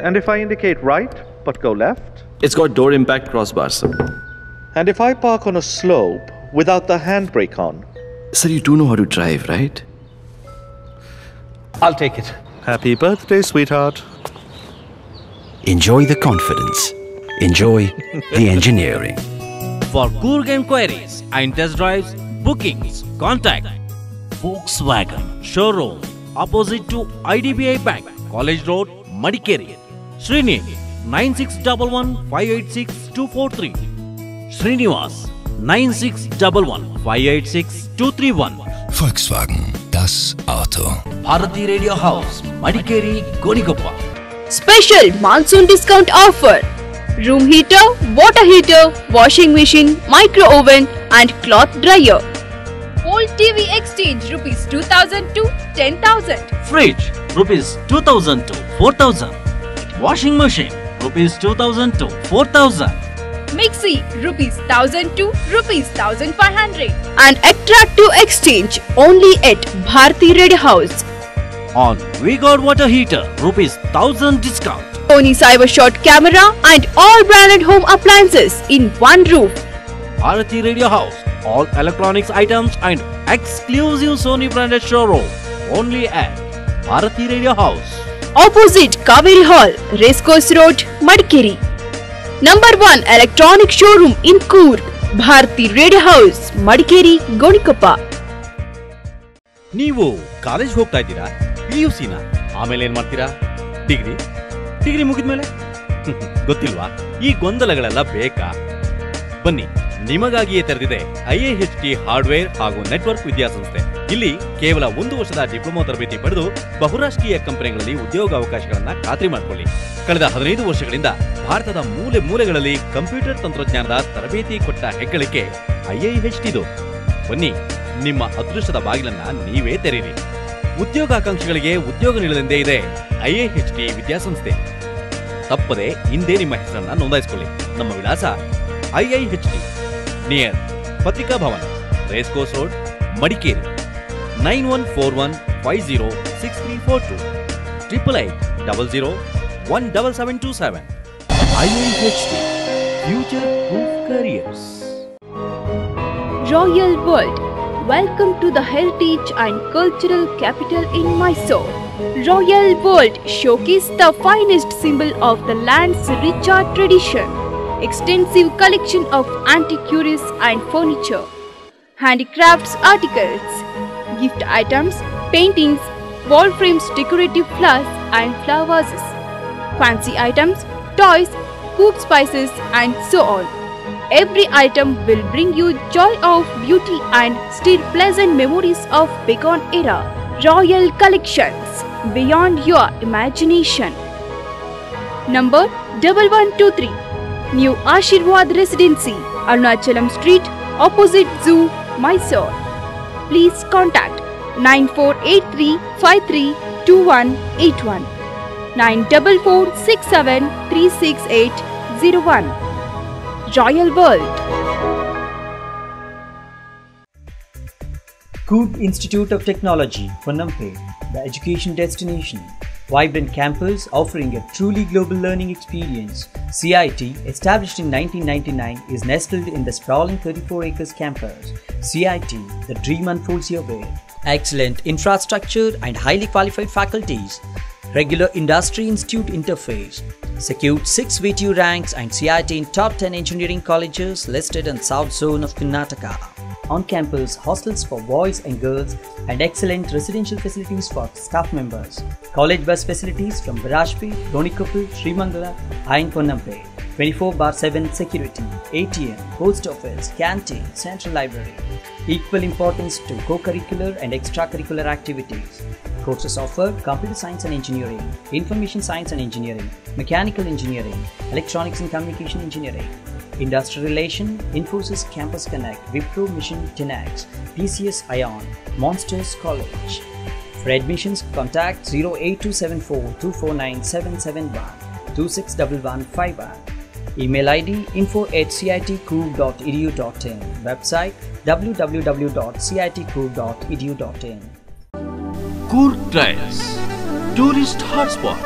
And if I indicate right but go left? It's got door impact crossbar, sir. And if I park on a slope without the handbrake on? Sir, you do know how to drive, right? I'll take it. Happy birthday, sweetheart. Enjoy the confidence. Enjoy the engineering. For Coorg enquiries and test drives, bookings, contact Volkswagen Showroom opposite to IDBI Bank, College Road, Madikeri. Srinivas 9611586243. Srinivas 9611586231. Volkswagen, das Auto. Bharati Radio House, Madikeri, Gonigoppa. Special monsoon discount offer. Room heater, water heater, washing machine, micro oven and cloth dryer. Old TV exchange rupees 2000 to 10,000. Fridge rupees 2000 to 4000. Washing machine rupees 2000 to 4000. Mixie rupees 1000 to rupees 1500. And attractive exchange only at Bharati Red House. On Vigor water heater rupees 1000 discount. Sony CyberShot camera and all branded home appliances in one roof. Bharati Radio House. All electronics items and exclusive Sony branded showroom only at Bharati Radio House. Opposite Kaveri Hall, Racecourse Road, Madikeri. Number 1 electronic showroom in Coorg, Bharati Radio House, Madikeri, Gonigoppa. ನೀವು college ಹೋಗ್ತಾ ಇದ್ದೀರಾ? PUCನ ಆಮೇಲೆ ಏನ್ ಮಾಡ್ತೀರಾ? Degree ಮುಗಿದ್ಮೇಲೆ ಗೊತ್ತಿಲ್ವಾ? ಈ ಗೊಂದಲಗಳೆಲ್ಲ ಬೇಕಾ? ಬನ್ನಿ, ನಿಮಗಾಗಿಯೇ ತೆರೆದಿದೆ IIHT ಹಾರ್ಡ್ವೇರ್ ಹಾಗೂ ನೆಟ್ವರ್ಕ್ ವಿದ್ಯಾಸಂಸ್ಥೆ. ಇಲ್ಲಿ ಕೇವಲ 1 ವರ್ಷದ ಡಿಪ್ಲೊಮಾ ತರಬೇತಿ ಪಡೆದು ಬಹುರಾಷ್ಟ್ರೀಯ ಕಂಪನಿಗಳಲ್ಲಿ ಉದ್ಯೋಗಾವಕಾಶಗಳನ್ನ ಖಾತ್ರಿ ಮಾಡಿಕೊಳ್ಳಿ. ಕಳೆದ 15 ವರ್ಷಗಳಿಂದ ಭಾರತದ ಮೂಲೆ ಮೂಲೆಗಳಲ್ಲಿ ಕಂಪ್ಯೂಟರ್ ತಂತ್ರಜ್ಞಾನದ ತರಬೇತಿ ಕೊಟ್ಟ ಹೆಗ್ಗಳಿಕೆ IIHTದು. ಬನ್ನಿ, ನಿಮ್ಮ ಅದೃಷ್ಟದ ಬಾಗಿಲನ್ನ ನೀವೇ ತೆರೀರಿ. ಉದ್ಯೋಗಾಕಾಂಕ್ಷಿಗಳಿಗೆ ಉದ್ಯೋಗ ನೀಡಲೆಂದೇ ಇದೆ IIHT ವಿದ್ಯಾಸಂಸ್ಥೆ. ತಪ್ಪದೆ ಹಿಂದೆ ನಿಮ್ಮ ಹೆಸರನ್ನ ನೋಂದಾಯಿಸಿಕೊಳ್ಳಿ. ನಮ್ಮ ವಿಳಾಸ IIHT near Patrika Bhavan, race course road, Madikeri. 9141506342 8800177727. IIHT Future Proof Careers. Royal World. Welcome to the heritage and cultural capital in Mysore. Royal World showcases the finest symbol of the land's richer tradition. Extensive collection of antiquities and furniture, handicrafts articles, gift items, paintings, wall frames, decorative flowers and flower vases, fancy items, toys, cooked spices and so on. Every item will bring you joy of beauty and still pleasant memories of bygone era. Royal Collections, beyond your imagination. Number 1123, New Ashirwad Residency, Arunachalam Street, opposite Zoo, Mysore. Please contact 9483532181, 9446736801. Royal World. Coorg Institute of Technology, Ponnampe, the education destination. Vibrant campus offering a truly global learning experience. CIT, established in 1999, is nestled in the sprawling 34 acres campus. CIT, the dream unfolds your way. Excellent infrastructure and highly qualified faculties. Regular industry-institute interface. Secured 6 VTU ranks and CIT in top 10 engineering colleges listed in South Zone of Karnataka. On-campus hostels for boys and girls and excellent residential facilities for staff members. College bus facilities from Barashpet, Ronikoppal, Srimangala and Ponnampe. 24/7 security, ATM, post office, canteen, central library. Equal importance to co-curricular and extracurricular activities. Courses offer computer science and engineering, information science and engineering, mechanical engineering, electronics and communication engineering, industrial relation, Infosys Campus Connect, Wipro Mission 10X, PCS Ion, Monsters College. For admissions, contact 08274 249 261151. Email ID info@citcoorg.edu.in. Website www.citcoorg.edu.in. Coorg Trails, tourist hotspot.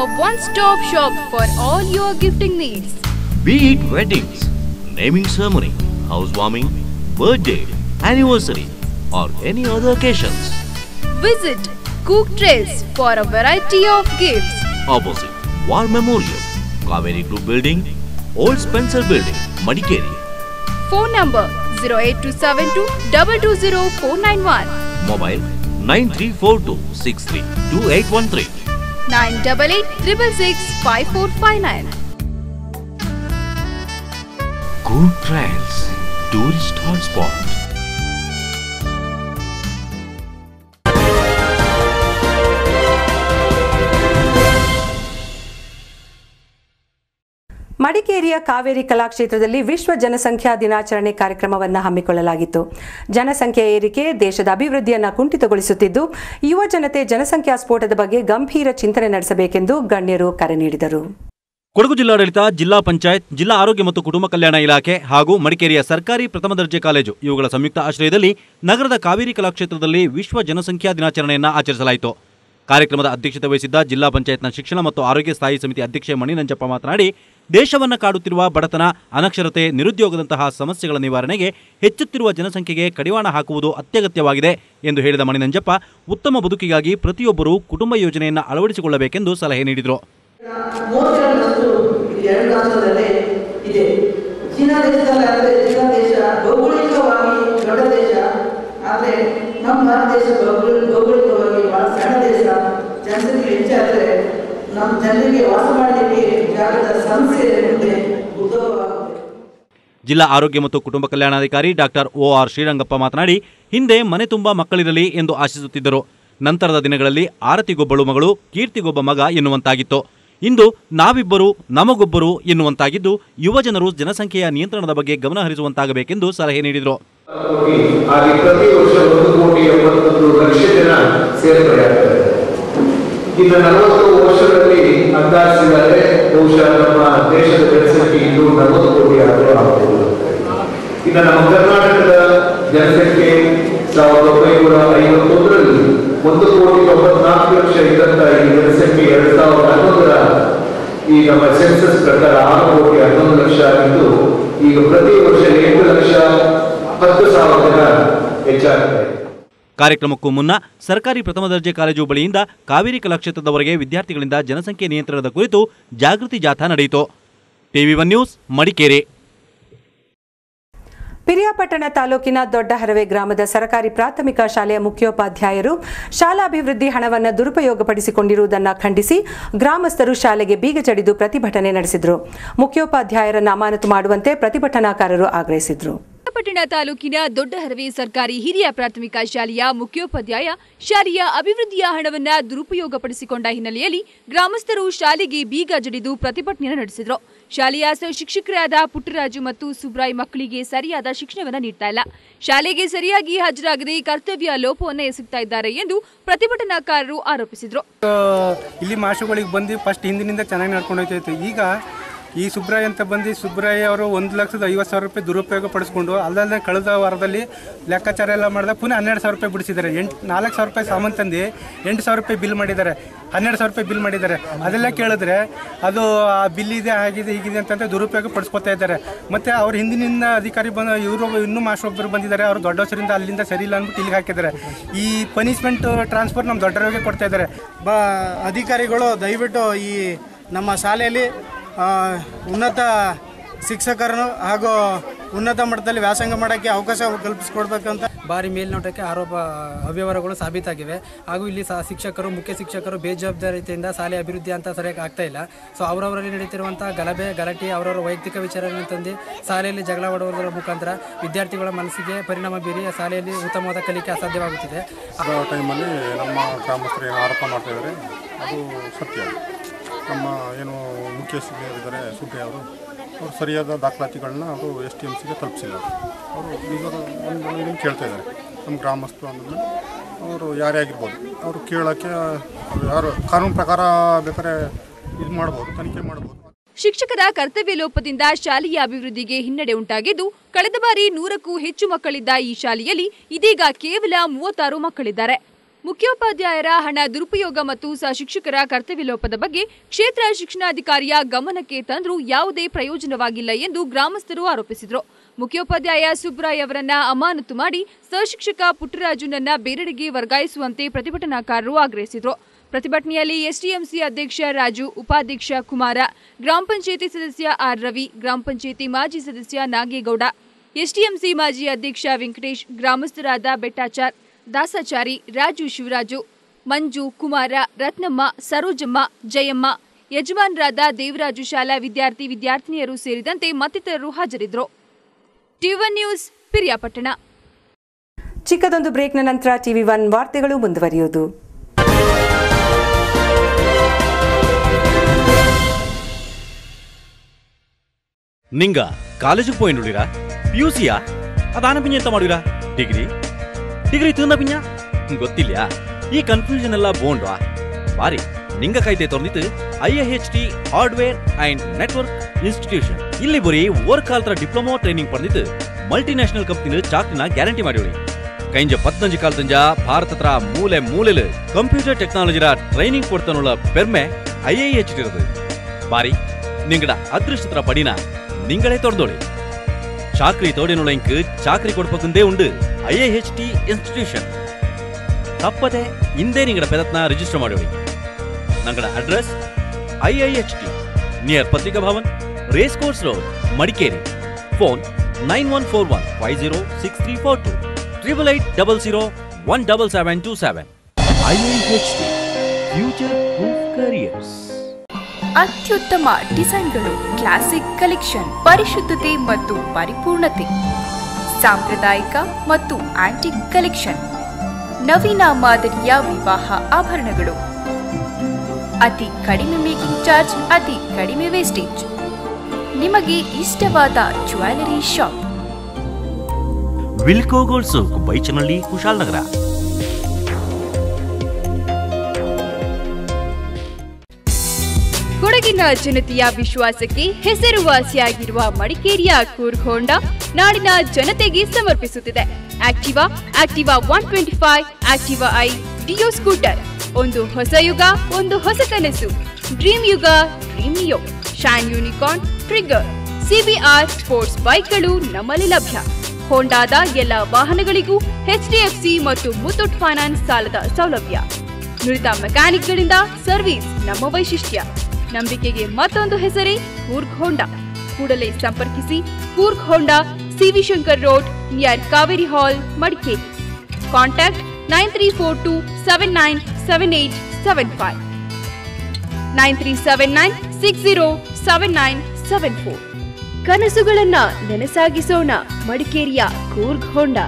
A one-stop shop for all your gifting needs. Be it weddings, naming ceremony, housewarming, birthday, anniversary, or any other occasions. Visit Coorg Trails for a variety of gifts. Opposite War Memorial, Kaveri Group Building, Old Spencer Building, Madikeri. Phone number 08272 220491. Mobile 9342632813. 988 Coorg Trails, tourist hotspot. ಮಡಿಕೇರಿಯ ಕಾವೇರಿ ಕಲಾಕ್ಷೇತ್ರದಲ್ಲಿ ವಿಶ್ವ ಜನಸಂಖ್ಯಾ ದಿನಾಚರಣೆ ಕಾರ್ಯಕ್ರಮವನ್ನು ಹಮ್ಮಿಕೊಳ್ಳಲಾಗಿತ್ತು. ಜನಸಂಖ್ಯೆ ಏರಿಕೆ ದೇಶದ ಅಭಿವೃದ್ಧಿಯನ್ನು ಕುಂಠಿತಗೊಳಿಸುತ್ತಿದ್ದು, ಯುವ ಜನತೆ ಜನಸಂಖ್ಯಾ ಸ್ಫೋಟದ ಬಗ್ಗೆ ಗಂಭೀರ ಚಿಂತನೆ ನಡೆಸಬೇಕೆಂದು ಗಣ್ಯರು ಕರೆ ನೀಡಿದರು. ಕೊಡಗು ಜಿಲ್ಲಾಡಳಿತ, ಜಿಲ್ಲಾ ಪಂಚಾಯತ್, ಜಿಲ್ಲಾ ಆರೋಗ್ಯ ಮತ್ತು ಕುಟುಂಬ ಕಲ್ಯಾಣ ಇಲಾಖೆ ಹಾಗೂ ಮಡಿಕೇರಿಯ ಸರ್ಕಾರಿ ಪ್ರಥಮ ದರ್ಜೆ ಕಾಲೇಜು ಇವುಗಳ ಸಂಯುಕ್ತ ಆಶ್ರಯದಲ್ಲಿ ನಗರದ ಕಾವೇರಿ ಕಲಾಕ್ಷೇತ್ರದಲ್ಲಿ ವಿಶ್ವ ಜನಸಂಖ್ಯಾ ದಿನಾಚರಣೆಯನ್ನು ಆಚರಿಸಲಾಯಿತು. ಕಾರ್ಯಕ್ರಮದ ಅಧ್ಯಕ್ಷತೆ ವಹಿಸಿದ್ದ ಜಿಲ್ಲಾ ಪಂಚಾಯತ್ನ ಶಿಕ್ಷಣ ಮತ್ತು ಆರೋಗ್ಯ ಸ್ಥಾಯಿ ಸಮಿತಿ ಅಧ್ಯಕ್ಷೆ ಮಣಿನಂಜಪ್ಪ ಮಾತನಾಡಿ, ದೇಶವನ್ನು ಕಾಡುತ್ತಿರುವ ಬಡತನ, ಅನಕ್ಷರತೆ, ನಿರುದ್ಯೋಗದಂತಹ ಸಮಸ್ಯೆಗಳ ನಿವಾರಣೆಗೆ ಹೆಚ್ಚುತ್ತಿರುವ ಜನಸಂಖ್ಯೆಗೆ ಕಡಿವಾಣ ಹಾಕುವುದು ಅತ್ಯಗತ್ಯವಾಗಿದೆ ಎಂದು ಹೇಳಿದ ಮಣಿನಂಜಪ್ಪ, ಉತ್ತಮ ಬದುಕಿಗಾಗಿ ಪ್ರತಿಯೊಬ್ಬರೂ ಕುಟುಂಬ ಯೋಜನೆಯನ್ನು ಅಳವಡಿಸಿಕೊಳ್ಳಬೇಕೆಂದು ಸಲಹೆ ನೀಡಿದರು. ಚೀನಾ ದೇಶದಲ್ಲಿ ಚೀನಾ ದೇಶ ಭೌಗೋಳಿಕವಾಗಿ ದೊಡ್ಡ ದೇಶ, ಆದರೆ ನಮ್ಮ ಭಾರತ ದೇಶ ಭೌಗೋಳಿಕವಾಗಿ ಬಹಳ ಸಣ್ಣ ದೇಶ. ಜನಸಂಖ್ಯೆ ಹೆಚ್ಚಾದರೆ ನಮ್ಮ ಜನರಿಗೆ ವಾಸ ಮಾಡಲಿಕ್ಕೆ ಜಾಗದ ಸಮಸ್ಯೆ ಉದ್ಭವವಾಗುತ್ತೆ. ಜಿಲ್ಲಾ ಆರೋಗ್ಯ ಮತ್ತು ಕುಟುಂಬ ಕಲ್ಯಾಣಾಧಿಕಾರಿ ಡಾಕ್ಟರ್ OR ಶ್ರೀರಂಗಪ್ಪ ಮಾತನಾಡಿ, ಹಿಂದೆ ಮನೆ ತುಂಬ ಮಕ್ಕಳಿರಲಿ ಎಂದು ಆಶಿಸುತ್ತಿದ್ದರು. ನಂತರದ ದಿನಗಳಲ್ಲಿ ಆರತಿಗೊಬ್ಬಳು ಮಗಳು, ಕೀರ್ತಿಗೊಬ್ಬ ಮಗ ಎನ್ನುವಂತಾಗಿತ್ತು. ಇಂದು ನಾವಿಬ್ಬರು ನಮಗೊಬ್ಬರು ಎನ್ನುವಂತಾಗಿದ್ದು, ಯುವಜನರು ಜನಸಂಖ್ಯೆಯ ನಿಯಂತ್ರಣದ ಬಗ್ಗೆ ಗಮನ ಹರಿಸುವಂತಾಗಬೇಕೆಂದು ಸಲಹೆ ನೀಡಿದರು. ಹಾಗೆ ಪ್ರತಿ ವರ್ಷ 1,71,00,000 ಜನ ಸೇರ್ಪಡೆಯಾಗ್ತಾರೆ. ಇನ್ನು 40 ವರ್ಷಗಳಲ್ಲಿ ಅಂದಾಜಿಸಿದರೆ ಬಹುಶಃ ನಮ್ಮ ದೇಶದ ಜನಸಂಖ್ಯೆ ಇನ್ನೂ 40 ಕೋಟಿ ಆದರೂ ಆಗಬಹುದು. ಇನ್ನು ನಮ್ಮ ಕರ್ನಾಟಕದ ಜನಸಂಖ್ಯೆ 1951ರಲ್ಲಿ 1,94,00,000 ಇದ್ದಂತ ಈ ಜನಸಂಖ್ಯೆ 2011ರ ಈ ನಮ್ಮ ಸೆನ್ಸಸ್ ಪ್ರಕಾರ 6,11,00,000 ಆಗಿದ್ದು ಈಗ ಪ್ರತಿ ವರ್ಷ 7,10,000 ಜನ ಹೆಚ್ಚಾಗ್ತಾರೆ. ಕಾರ್ಯಕ್ರಮಕ್ಕೂ ಮುನ್ನ ಸರ್ಕಾರಿ ಪ್ರಥಮ ದರ್ಜೆ ಕಾಲೇಜು ಬಳಿಯಿಂದ ಕಾವೇರಿ ಕಲಾಕ್ಷೇತ್ರದವರೆಗೆ ವಿದ್ಯಾರ್ಥಿಗಳಿಂದ ಜನಸಂಖ್ಯೆ ನಿಯಂತ್ರಣದ ಕುರಿತು ಜಾಗೃತಿ ಜಾಥಾ ನಡೆಯಿತು. ಟಿವಿ1 ನ್ಯೂಸ್ ಮಡಿಕೇರಿ. ಪಿರಿಯಾಪಟ್ಟಣ ತಾಲೂಕಿನ ದೊಡ್ಡಹರವೆ ಗ್ರಾಮದ ಸರ್ಕಾರಿ ಪ್ರಾಥಮಿಕ ಶಾಲೆಯ ಮುಖ್ಯೋಪಾಧ್ಯಾಯರು ಶಾಲಾಭಿವೃದ್ಧಿ ಹಣವನ್ನು ದುರುಪಯೋಗಪಡಿಸಿಕೊಂಡಿರುವುದನ್ನು ಖಂಡಿಸಿ ಗ್ರಾಮಸ್ಥರು ಶಾಲೆಗೆ ಬೀಗ ಜಡಿದು ಪ್ರತಿಭಟನೆ ನಡೆಸಿದರು. ಮುಖ್ಯೋಪಾಧ್ಯಾಯರನ್ನು ಅಮಾನತು ಮಾಡುವಂತೆ ಪ್ರತಿಭಟನಾಕಾರರು ಆಗ್ರಹಿಸಿದರು. ಪಿರಿಯಾಪಟ್ಟಣ ತಾಲೂಕಿನ ದೊಡ್ಡಹರವೆ ಸರ್ಕಾರಿ ಹಿರಿಯ ಪ್ರಾಥಮಿಕ ಶಾಲೆಯ ಮುಖ್ಯೋಪಾಧ್ಯಾಯ ಶಾಲೆಯ ಅಭಿವೃದ್ಧಿಯ ಹಣವನ್ನು ದುರುಪಯೋಗಪಡಿಸಿಕೊಂಡ ಹಿನ್ನೆಲೆಯಲ್ಲಿ ಗ್ರಾಮಸ್ಥರು ಶಾಲೆಗೆ ಬೀಗ ಜಡಿದು ಪ್ರತಿಭಟನೆ ನಡೆಸಿದರು. ಶಾಲೆಯ ಶಿಕ್ಷಕರಾದ ಪುಟ್ಟರಾಜು ಮತ್ತು ಸುಬ್ರಾಯ್ ಮಕ್ಕಳಿಗೆ ಸರಿಯಾದ ಶಿಕ್ಷಣವನ್ನು ನೀಡ್ತಾ ಇಲ್ಲ, ಶಾಲೆಗೆ ಸರಿಯಾಗಿ ಹಾಜರಾಗದೆ ಕರ್ತವ್ಯ ಲೋಪವನ್ನು ಎಸಗ್ತಾ ಇದ್ದಾರೆ ಎಂದು ಪ್ರತಿಭಟನಾಕಾರರು ಆರೋಪಿಸಿದರು. ಇಲ್ಲಿ ಮಾಸ್ಟರ್ಗಳಿಗೆ ಬಂದು ಫಸ್ಟ್ ಹಿಂದಿನಿಂದ ಚೆನ್ನಾಗಿ ನಡ್ಕೊಂಡು ಹೋಗ್ತಾ ಈಗ ಈ ಸುಬ್ರಾಯ್ ಅಂತ ಬಂದು ಸುಬ್ರಾಯ್ ಅವರು 1,50,000 ರೂಪಾಯಿ ದುರುಪಯೋಗ ಪಡಿಸ್ಕೊಂಡು ಅಲ್ಲದೆ ಕಳೆದ ವಾರದಲ್ಲಿ ಲೆಕ್ಕಾಚಾರ ಎಲ್ಲ ಮಾಡಿದಾಗ ಪುನಃ 12,000 ರೂಪಾಯಿ ಬಿಡಿಸಿದ್ದಾರೆ. 4,000 ರೂಪಾಯಿ ಸಾಮಾನು ತಂದು 8,000 ರೂಪಾಯಿ ಬಿಲ್ ಮಾಡಿದ್ದಾರೆ, 12,000 ರೂಪಾಯಿ ಬಿಲ್ ಮಾಡಿದ್ದಾರೆ. ಅದೆಲ್ಲ ಕೇಳಿದ್ರೆ ಅದು ಆ ಬಿಲ್ ಇದೆ ಆಗಿದೆ ಹೀಗಿದೆ ಅಂತಂದರೆ ದುರುಪಯೋಗ ಪಡಿಸ್ಕೊತಾ ಇದ್ದಾರೆ. ಮತ್ತು ಅವ್ರ ಹಿಂದಿನಿಂದ ಅಧಿಕಾರಿ ಬಂದು ಇವರು ಇನ್ನೂ ಮಾಸ್ಟರ್ ಒಬ್ಬರು ಬಂದಿದ್ದಾರೆ, ಅವರು ದೊಡ್ಡವಸರಿಂದ ಅಲ್ಲಿಂದ ಸರಿ ಇಲ್ಲ ಅಂದ್ಬಿಟ್ಟು ಇಲ್ಲಿಗೆ ಹಾಕಿದ್ದಾರೆ. ಈ ಪನಿಷ್ಮೆಂಟ್ ಟ್ರಾನ್ಸ್ಫರ್ ನಮ್ಮ ದೊಡ್ಡವರಿಗೆ ಕೊಡ್ತಾ ಇದ್ದಾರೆ. ಅಧಿಕಾರಿಗಳು ದಯವಿಟ್ಟು ಈ ನಮ್ಮ ಶಾಲೆಯಲ್ಲಿ ಉನ್ನತ ಶಿಕ್ಷಕರನ್ನು ಹಾಗೂ ಉನ್ನತ ಮಟ್ಟದಲ್ಲಿ ವ್ಯಾಸಂಗ ಮಾಡೋಕ್ಕೆ ಅವಕಾಶ ಕಲ್ಪಿಸಿಕೊಡ್ಬೇಕಂತ ಭಾರಿ ಮೇಲ್ನೋಟಕ್ಕೆ ಆರೋಪ ಅವ್ಯವಹಾರಗಳು ಸಾಬೀತಾಗಿವೆ. ಹಾಗೂ ಇಲ್ಲಿ ಶಿಕ್ಷಕರು ಮುಖ್ಯ ಶಿಕ್ಷಕರು ಬೇಜವಾಬ್ದಾರಿತೆಯಿಂದ ಶಾಲೆ ಅಭಿವೃದ್ಧಿ ಅಂತ ಸರಿಯಾಗಿ ಆಗ್ತಾ ಇಲ್ಲ. ಸೊ ಅವರವರಲ್ಲಿ ನಡೀತಿರುವಂಥ ಗಲಾಟೆ ಅವರವರ ವೈಯಕ್ತಿಕ ವಿಚಾರಗಳನ್ನು ತಂದು ಶಾಲೆಯಲ್ಲಿ ಜಗಳ ಆಡುವುದರ ಮುಖಾಂತರ ವಿದ್ಯಾರ್ಥಿಗಳ ಮನಸ್ಸಿಗೆ ಪರಿಣಾಮ ಬೀರಿ ಶಾಲೆಯಲ್ಲಿ ಉತ್ತಮವಾದ ಕಲಿಕೆ ಅಸಾಧ್ಯವಾಗುತ್ತಿದೆ. ಆ ಟೈಮಲ್ಲಿ ನಮ್ಮ ಗ್ರಾಮಸ್ಥರು ಏನು ಆರೋಪ ಮಾಡ್ತಾ ಇದ್ದಾರೆ ಅದು ಸತ್ಯ. ನಮ್ಮ ಏನು ಮುಖ್ಯ ಶಿಕ್ಷಕರಿದ್ದಾರೆ ಸುಬ್ಬಯ್ಯ ಅವರು ಸರಿಯಾದ ದಾಖಲಾತಿಗಳನ್ನ ಅವರು STMCಗೆ ತಲುಪಿಸಿಲ್ಲ. ಅವರು ಈಗ ಒಂದು ಕೇಳ್ತಾ ಇದ್ದಾರೆ ನಮ್ಮ ಗ್ರಾಮಸ್ಥರು ಅಂದಮೇಲೆ ಅವರು ಯಾರೇ ಆಗಿರ್ಬೋದು ಅವರು ಕೇಳೋಕ್ಕೆ ಯಾರು ಕಾನೂನು ಪ್ರಕಾರ ಬೇಕಾದ್ರೆ ಇದು ಮಾಡ್ಬೋದು, ತನಿಖೆ ಮಾಡ್ಬೋದು. ಶಿಕ್ಷಕರ ಕರ್ತವ್ಯ ಲೋಪದಿಂದ ಶಾಲೆಯ ಅಭಿವೃದ್ಧಿಗೆ ಹಿನ್ನಡೆ ಉಂಟಾಗಿದ್ದು ಕಳೆದ ಬಾರಿ 100ಕ್ಕೂ ಹೆಚ್ಚು ಮಕ್ಕಳಿದ್ದ ಈ ಶಾಲೆಯಲ್ಲಿ ಇದೀಗ ಕೇವಲ 36 ಮಕ್ಕಳಿದ್ದಾರೆ. ಮುಖ್ಯೋಪಾಧ್ಯಾಯರ ಹಣ ದುರುಪಯೋಗ ಮತ್ತು ಶಿಕ್ಷಕರ ಕರ್ತವ್ಯ ಲೋಪದ ಬಗ್ಗೆ ಕ್ಷೇತ್ರ ಶಿಕ್ಷಣಾಧಿಕಾರಿಯ ಗಮನಕ್ಕೆ ತಂದರೂ ಯಾವುದೇ ಪ್ರಯೋಜನವಾಗಿಲ್ಲ ಎಂದು ಗ್ರಾಮಸ್ಥರು ಆರೋಪಿಸಿದರು. ಮುಖ್ಯೋಪಾಧ್ಯಾಯ ಸುಬ್ರಾಯ್ ಅವರನ್ನ ಅಮಾನತು ಮಾಡಿ ಸಹಶಿಕ್ಷಕ ಪುಟ್ಟರಾಜುನನ್ನ ಬೇರೆಡೆಗೆ ವರ್ಗಾಯಿಸುವಂತೆ ಪ್ರತಿಭಟನಾಕಾರರು ಆಗ್ರಹಿಸಿದರು. ಪ್ರತಿಭಟನೆಯಲ್ಲಿ STMC ಅಧ್ಯಕ್ಷ ರಾಜು, ಉಪಾಧ್ಯಕ್ಷ ಕುಮಾರ, ಗ್ರಾಮ ಪಂಚಾಯಿತಿ ಸದಸ್ಯ ಆರ್ ರವಿ, ಗ್ರಾಮ ಪಂಚಾಯಿತಿ ಮಾಜಿ ಸದಸ್ಯ ನಾಗೇಗೌಡ, STMC ಮಾಜಿ ಅಧ್ಯಕ್ಷ ವೆಂಕಟೇಶ್, ಗ್ರಾಮಸ್ಥರಾದ ಬೆಟ್ಟಾಚಾರ್, ದಾಸಾಚಾರಿ, ರಾಜು, ಶಿವರಾಜು, ಮಂಜು, ಕುಮಾರ, ರತ್ನಮ್ಮ, ಸರೋಜಮ್ಮ, ಜಯಮ್ಮ, ಯಜಮಾನರಾದ ದೇವರಾಜು, ಶಾಲಾ ವಿದ್ಯಾರ್ಥಿನಿಯರು ಸೇರಿದಂತೆ ಮತ್ತಿತರರು ಹಾಜರಿದ್ದರು. ಟಿವಿ1 ನ್ಯೂಸ್ ಪಿರಿಯಾಪಟ್ಟಣ. ಚಿಕ್ಕದೊಂದು ಬ್ರೇಕ್ನ ನಂತರ ಟಿವಿ1 ವಾರ್ತೆಗಳು ಮುಂದುವರಿಯುವುದು. ನಿಂಗ ಕಾಲೇಜಿಗೆ போயிடுறா ಪಿಯುಸಿಯಾ ಅದಾನ ಪಿಂಜ ಎಂತ ಮಾಡುವಿರಾ ಡಿಗ್ರಿ ತಿನ್ನ ಪಿಂಜ ಗೊತ್ತಿಲ್ಲ. ಈ ಕನ್ಫ್ಯೂಷನ್ ಎಲ್ಲ ಬೋಂಡ್ವಾ ಬಾರಿ ನಿಂಗ ಕೈತೆ ತೊಂದಿತ್ತು IIHT hardware and network institution. ಇಲ್ಲಿ ಬರೀ ಓರ್ಕಾಲ್ತರ ಡಿಪ್ಲೊಮಾ ಟ್ರೈನಿಂಗ್ ಪಡೆದಿತ್ತು ಮಲ್ಟಿನ್ಯಾಷನಲ್ ಕಂಪನಿ ಚಾಕ್ರಿನ ಗ್ಯಾರಂಟಿ ಮಾಡಿವಳಿ. ಕೈಂಜ 15 ಕಾಲತಂಜ ಭಾರತತ್ರ ಮೂಲೆ ಕಂಪ್ಯೂಟರ್ ಟೆಕ್ನಾಲಜಿರ ಟ್ರೈನಿಂಗ್ ಕೊಡ್ತಾನುಳ್ಳ ಪೆರ್ಮೆ IIHT ಇರೋದು ಬಾರಿ ನಿಂಗಡ ಅದೃಷ್ಟತ್ರ ಪಡಿನ ನಿಂಗಳೇ ತೊಡ್ದೋಳಿ. ಚಾಕ್ರಿ ತೋಡಿನುಳ್ಳ ಇಂಕ್ ಚಾಕ್ರಿ ಕೊಡ್ಪಕ್ಕಂದೇ ಉಂಡು IIHT ಇನ್ಸ್ಟಿಟ್ಯೂಷನ್. ತಪ್ಪದೆ ಇಂದೇ ನಿಂಗಡ ಪೆದತ್ನ ರಿಜಿಸ್ಟರ್ ಮಾಡೋಳಿ. ನಂಗಡ address IIHT near Patrika Bhavan, race course road, Madikeri. Phone 9141506342 8800177727. IIHT future proof careers. ಅತ್ಯುತ್ತಮ ಡಿಸೈನ್ಗಳು, ಕ್ಲಾಸಿಕ್ ಕಲೆಕ್ಷನ್, ಪರಿಶುದ್ಧತೆ ಮತ್ತು ಪರಿಪೂರ್ಣತೆ, ಸಾಂಪ್ರದಾಯಿಕ ಮತ್ತು ಆಂಟಿಕ್ ಕಲೆಕ್ಷನ್, ನವೀನ ಮಾದರಿಯ ವಿವಾಹ ಆಭರಣಗಳು, ಅತಿ ಕಡಿಮೆ ಮೇಕಿಂಗ್ ಚಾರ್ಜ್, ಅತಿ ಕಡಿಮೆ ವೇಸ್ಟೇಜ್. ನಿಮಗೆ ಇಷ್ಟವಾದ ಜ್ಯುವೆಲರಿ ಶಾಪ್ ವಿಲ್ಕೋ ಗೋಲ್ಡ್ ಸೋಪ್, ಬೈಚನಹಳ್ಳಿ, ಕುಶಾಲನಗರ. ಕೊಡಗಿನ ಜನತೆಯ ವಿಶ್ವಾಸಕ್ಕೆ ಹೆಸರುವಾಸಿಯಾಗಿರುವ ಮಡಿಕೇರಿಯ ಕೂರ್ಗ್ ಹೋಂಡಾ ನಾಡಿನ ಜನತೆಗೆ ಸಮರ್ಪಿಸುತ್ತಿದೆ Activa 125, Activa i Dio scooter. ಒಂದು ಹೊಸ ಯುಗ, ಒಂದು ಹೊಸ ಕನಸು. ಡ್ರೀಮ್ ಯುಗ, Dream Neo, Shine Unicorn, Trigger, CBR sports ಬೈಕ್ಗಳು ನಮ್ಮಲ್ಲಿ ಲಭ್ಯ. ಹೋಂಡಾದ ಎಲ್ಲ ವಾಹನಗಳಿಗೂ HDFC ಮತ್ತು ಮುತ್ತೂಟ್ ಫೈನಾನ್ಸ್ ಸಾಲದ ಸೌಲಭ್ಯ. ನುರಿತ ಮೆಕ್ಯಾನಿಕ್ಗಳಿಂದ ಸರ್ವಿಸ್ ನಮ್ಮ ವೈಶಿಷ್ಟ್ಯ. ನಂಬಿಕೆಗೆ ಮತ್ತೊಂದು ಹೆಸರೇ ಕೂರ್ಗ್ ಹೋಂಡಾ. ಕೂಡಲೇ ಸಂಪರ್ಕಿಸಿ. Coorg Honda, CV Shankar Road, near Kaveri Hall, Madikeri. Contact 9342797875, 9379607974. ಕನಸುಗಳನ್ನ ನನಸಾಗಿಸೋಣ. ಮಡಿಕೇರಿಯ Coorg Honda.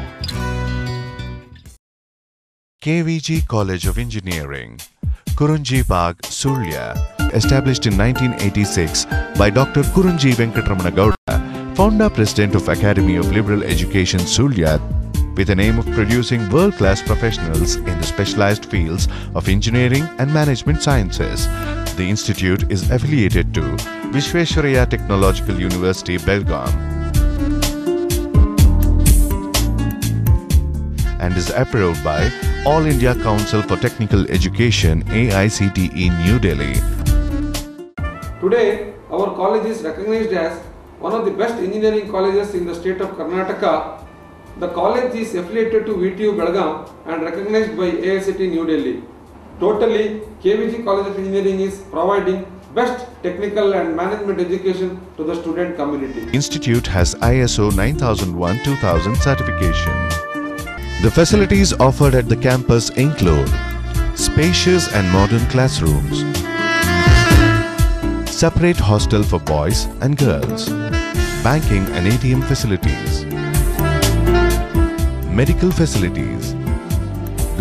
KVG College of Engineering, Kurunji Bagh, Sulya, established in 1986 by Dr. Kurunji Venkatramana Gowda, founder president of Academy of Liberal Education, Sulya, with an aim of producing world-class professionals in the specialized fields of engineering and management sciences. The institute is affiliated to Visvesvaraya Technological University, Belgaum, and is approved by All India Council for Technical Education, AICTE, New Delhi. Today, our college is recognized as one of the best engineering colleges in the state of Karnataka. The college is affiliated to VTU Belgaum and recognized by AICTE, New Delhi. Totally, KVG College of Engineering is providing best technical and management education to the student community. Institute has ISO 9001-2000 certification. The facilities offered at the campus include spacious and modern classrooms, separate hostel for boys and girls, banking and ATM facilities, medical facilities,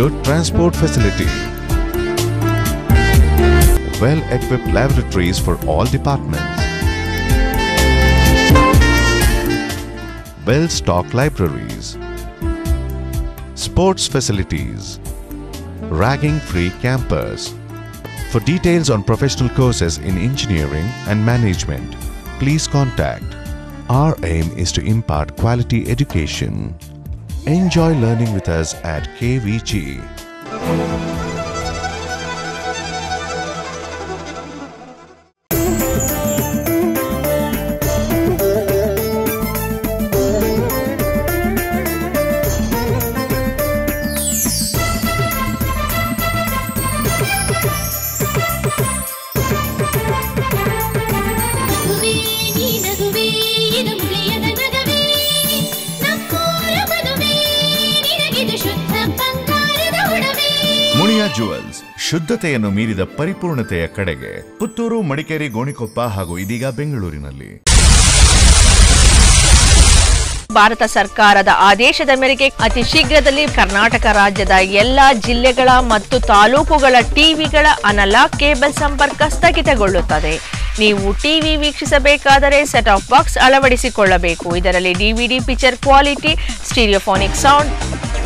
good transport facility, well-equipped laboratories for all departments, well-stocked libraries, sports facilities, ragging-free campus. For details on professional courses in engineering and management, please contact. Our aim is to impart quality education. Enjoy learning with us at KVG. Muliya jewels, ಶುದ್ಧತೆಯನ್ನು ಮೀರಿದ ಪರಿಪೂರ್ಣತೆಯ ಕಡೆಗೆ. ಪುತ್ತೂರು, ಮಡಿಕೇರಿ, ಗೋಣಿಕೊಪ್ಪ ಹಾಗೂ ಇದೀಗ ಬೆಂಗಳೂರಿನಲ್ಲಿ. ಭಾರತ ಸರ್ಕಾರದ ಆದೇಶದ ಮೇರೆಗೆ ಅತಿ ಶೀಘ್ರದಲ್ಲಿ ಕರ್ನಾಟಕ ರಾಜ್ಯದ ಎಲ್ಲಾ ಜಿಲ್ಲೆಗಳ ಮತ್ತು ತಾಲೂಕುಗಳ ಟಿವಿಗಳ ಅನಲಾಗ್ ಕೇಬಲ್ ಸಂಪರ್ಕ ಸ್ಥಗಿತಗೊಳ್ಳುತ್ತದೆ. ನೀವು ಟಿವಿ ವೀಕ್ಷಿಸಬೇಕಾದರೆ ಸೆಟ್ ಆಫ್ ಬಾಕ್ಸ್ ಅಳವಡಿಸಿಕೊಳ್ಳಬೇಕು. ಇದರಲ್ಲಿ DVD picture quality, stereophonic sound,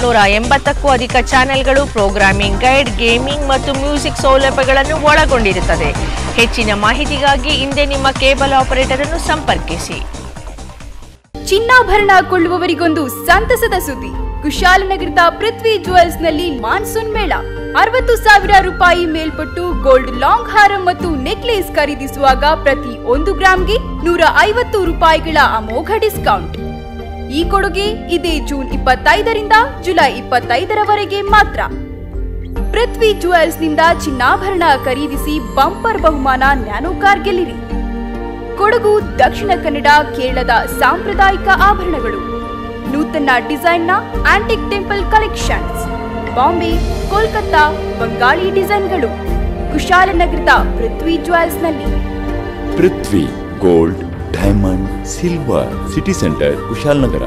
180ಕ್ಕೂ ಅಧಿಕ ಚಾನೆಲ್ಗಳು, ಪ್ರೋಗ್ರಾಮಿಂಗ್ ಗೈಡ್, ಗೇಮಿಂಗ್ ಮತ್ತು ಮ್ಯೂಸಿಕ್ ಸೌಲಭ್ಯಗಳನ್ನು ಒಳಗೊಂಡಿರುತ್ತದೆ. ಹೆಚ್ಚಿನ ಮಾಹಿತಿಗಾಗಿ ಹಿಂದೆ ನಿಮ್ಮ ಕೇಬಲ್ ಆಪರೇಟರ್ ಅನ್ನು ಸಂಪರ್ಕಿಸಿ. ಚಿನ್ನಾಭರಣ ಕೊಳ್ಳುವವರಿಗೊಂದು ಸಂತಸದ ಸುದ್ದಿ. ಕುಶಾಲನಗರದ ಪೃಥ್ವಿ ಜುವೆಲ್ಸ್ ನಲ್ಲಿ ಮಾನ್ಸೂನ್ ಮೇಳ. 60,000 ರೂಪಾಯಿ ಮೇಲ್ಪಟ್ಟು ಗೋಲ್ಡ್ ಲಾಂಗ್ ಹಾರಂ ಮತ್ತು ನೆಕ್ಲೇಸ್ ಖರೀದಿಸುವಾಗ ಪ್ರತಿ 1 ಗ್ರಾಂಗೆ 150 ರೂಪಾಯಿಗಳ ಅಮೋಘ ಡಿಸ್ಕೌಂಟ್. ಈ ಕೊಡುಗೆ ಇದೇ ಜೂನ್ 25ರಿಂದ ಜುಲೈ 25ರವರೆಗೆ ಮಾತ್ರ. ಪೃಥ್ವಿ ಜುವೆಲ್ಸ್ ನಿಂದ ಚಿನ್ನಾಭರಣ ಖರೀದಿಸಿ ಬಂಪರ್ ಬಹುಮಾನ ನ್ಯಾನೋ ಕಾರ್ ಗೆಲ್ಲಿರಿ. ಕೊಡಗು, ದಕ್ಷಿಣ ಕನ್ನಡ, ಕೇರಳದ ಸಾಂಪ್ರದಾಯಿಕ ಆಭರಣಗಳು, ನೂತನ ಡಿಸೈನ್ನ antique temple collections, Bombay, Kolkata Bengali ಡಿಸೈನ್ಗಳು. ಕುಶಾಲನಗರದ ಪೃಥ್ವಿ ಜುವೆಲ್ಸ್ ನಲ್ಲಿ. Prithvi gold, diamond, silver, city centre, Kushalnagar.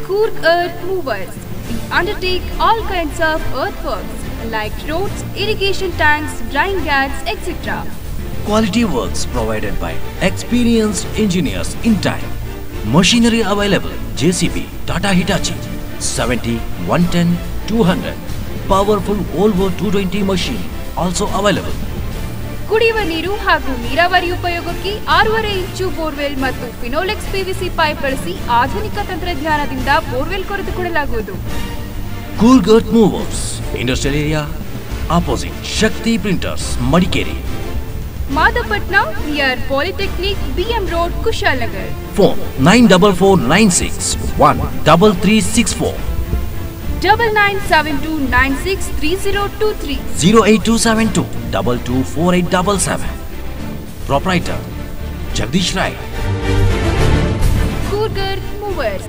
Coorg Earth Movers. We undertake all kinds of earthworks like roads, irrigation tanks, drying gads, etc. Quality works provided by experienced engineers in time. Machinery available. JCB, Tata Hitachi, 70, 110, 200. Powerful Volvo 220 machine also available. ಕುಡಿಯುವ ನೀರು ಹಾಗೂ ನೀರಾವರಿ ಉಪಯೋಗಕ್ಕೆ 6.5 ಇಂಚು borewell ಮತ್ತು Finolex PVC pipe ಬಳಸಿ ಆಧುನಿಕ ತಂತ್ರಜ್ಞಾನದಿಂದ borewell ಕೊರೆದುಕೊಳ್ಳಲಾಗುವುದು. Coolgert Movers, Industrial Area, opposite Shakti Printers, Madikeri. Madapatna near polytechnic BM road Kushalnagar. Phone 9446133364. 9972963023. 08272 224877. Proprietor Jagdish Rai. Coolgert Movers.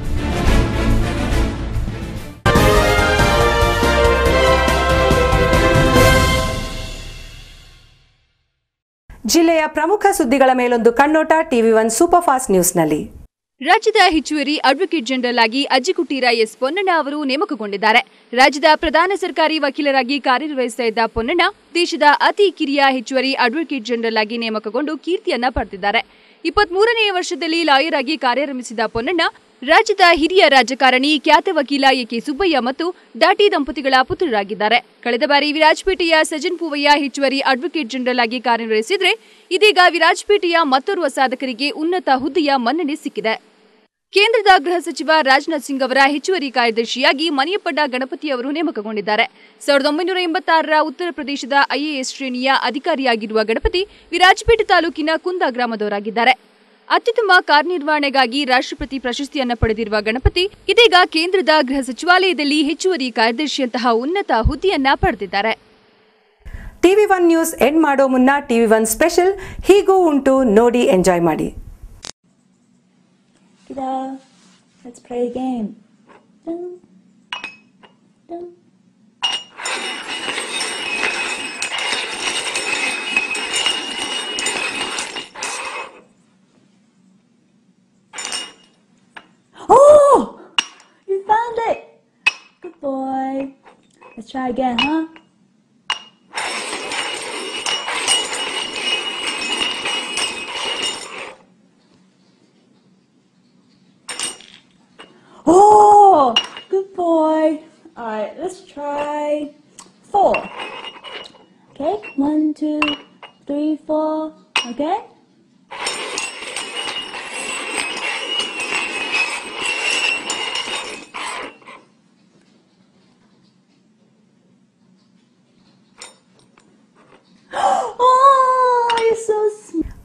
ಜಿಲ್ಲೆಯ ಪ್ರಮುಖ ಸುದ್ದಿಗಳ ಮೇಲೊಂದು ಕಣ್ಣೋಟ TV1 ಸೂಪರ್ ಫಾಸ್ಟ್ ನ್ಯೂಸ್ನಲ್ಲಿ. ರಾಜ್ಯದ ಹೆಚ್ಚುವರಿ ಅಡ್ವೊಕೇಟ್ ಜನರಲ್ ಆಗಿ ಅಜ್ಜಿಕುಟೀರ ಎಸ್ ಪೊನ್ನಣ್ಣ ಅವರು ನೇಮಕಗೊಂಡಿದ್ದಾರೆ. ರಾಜ್ಯದ ಪ್ರಧಾನ ಸರ್ಕಾರಿ ವಕೀಲರಾಗಿ ಕಾರ್ಯನಿರ್ವಹಿಸ್ತಾ ಇದ್ದ ಪೊನ್ನಣ್ಣ ದೇಶದ ಅತಿ ಕಿರಿಯ ಹೆಚ್ಚುವರಿ ಅಡ್ವೊಕೇಟ್ ಜನರಲ್ ಆಗಿ ನೇಮಕಗೊಂಡು ಕೀರ್ತಿಯನ್ನ ಪಡೆದಿದ್ದಾರೆ. 23ನೇ ವರ್ಷದಲ್ಲಿ ಲಾಯರ್ ಆಗಿ ಕಾರ್ಯಾರಂಭಿಸಿದ ಪೊನ್ನಣ್ಣ ರಾಜ್ಯದ ಹಿರಿಯ ರಾಜಕಾರಣಿ, ಖ್ಯಾತ ವಕೀಲ ಎಕೆ ಸುಬ್ಬಯ್ಯ ಮತ್ತು ದಾಟಿ ದಂಪತಿಗಳ ಪುತ್ರರಾಗಿದ್ದಾರೆ. ಕಳೆದ ಬಾರಿ ವಿರಾಜಪೇಟೆಯ ಸಜ್ಜನ್ ಪೂವಯ್ಯ ಹೆಚ್ಚುವರಿ ಅಡ್ವೊಕೇಟ್ ಜನರಲ್ ಆಗಿ ಕಾರ್ಯನಿರ್ವಹಿಸಿದ್ರೆ, ಇದೀಗ ವಿರಾಜಪೇಟೆಯ ಮತ್ತೋರ್ವ ಸಾಧಕರಿಗೆ ಉನ್ನತ ಹುದ್ದೆಯ ಮನ್ನಣೆ ಸಿಕ್ಕಿದೆ. ಕೇಂದ್ರದ ಗೃಹ ಸಚಿವ ರಾಜನಾಥ್ ಸಿಂಗ್ ಅವರ ಹೆಚ್ಚುವರಿ ಕಾರ್ಯದರ್ಶಿಯಾಗಿ ಮನಿಯಪ್ಪಡ್ಡ ಗಣಪತಿ ಅವರು ನೇಮಕಗೊಂಡಿದ್ದಾರೆ. 1986ರ ಉತ್ತರ ಪ್ರದೇಶದ IAS ಶ್ರೇಣಿಯ ಅಧಿಕಾರಿಯಾಗಿರುವ ಗಣಪತಿ ವಿರಾಜಪೇಟೆ ತಾಲೂಕಿನ ಕುಂದ ಗ್ರಾಮದವರಾಗಿದ್ದಾರೆ. ಅತ್ಯುತ್ತಮ ಕಾರ್ಯನಿರ್ವಹಣೆಗಾಗಿ ರಾಷ್ಟ್ರಪತಿ ಪ್ರಶಸ್ತಿಯನ್ನ ಪಡೆದಿರುವ ಗಣಪತಿ ಇದೀಗ ಕೇಂದ್ರದ ಗೃಹ ಸಚಿವಾಲಯದಲ್ಲಿ ಹೆಚ್ಚುವರಿ ಕಾರ್ಯದರ್ಶಿಯಂತಹ ಉನ್ನತ ಹುದ್ದೆಯನ್ನ ಪಡೆದಿದ್ದಾರೆ. TV1 ನ್ಯೂಸ್ ಎಂಡ್ ಮಾಡೋ ಮುನ್ನ TV1 ಸ್ಪೆಷಲ್ ಹೀಗೂ ಉಂಟು, ನೋಡಿ ಎಂಜಾಯ್ ಮಾಡಿ. Let's play a game. Dun, dun. Oh! You found it! Good boy. Let's try again, huh? Oh! Good boy. Alright, let's try 4. Okay, 1, 2, 3, 4. Okay?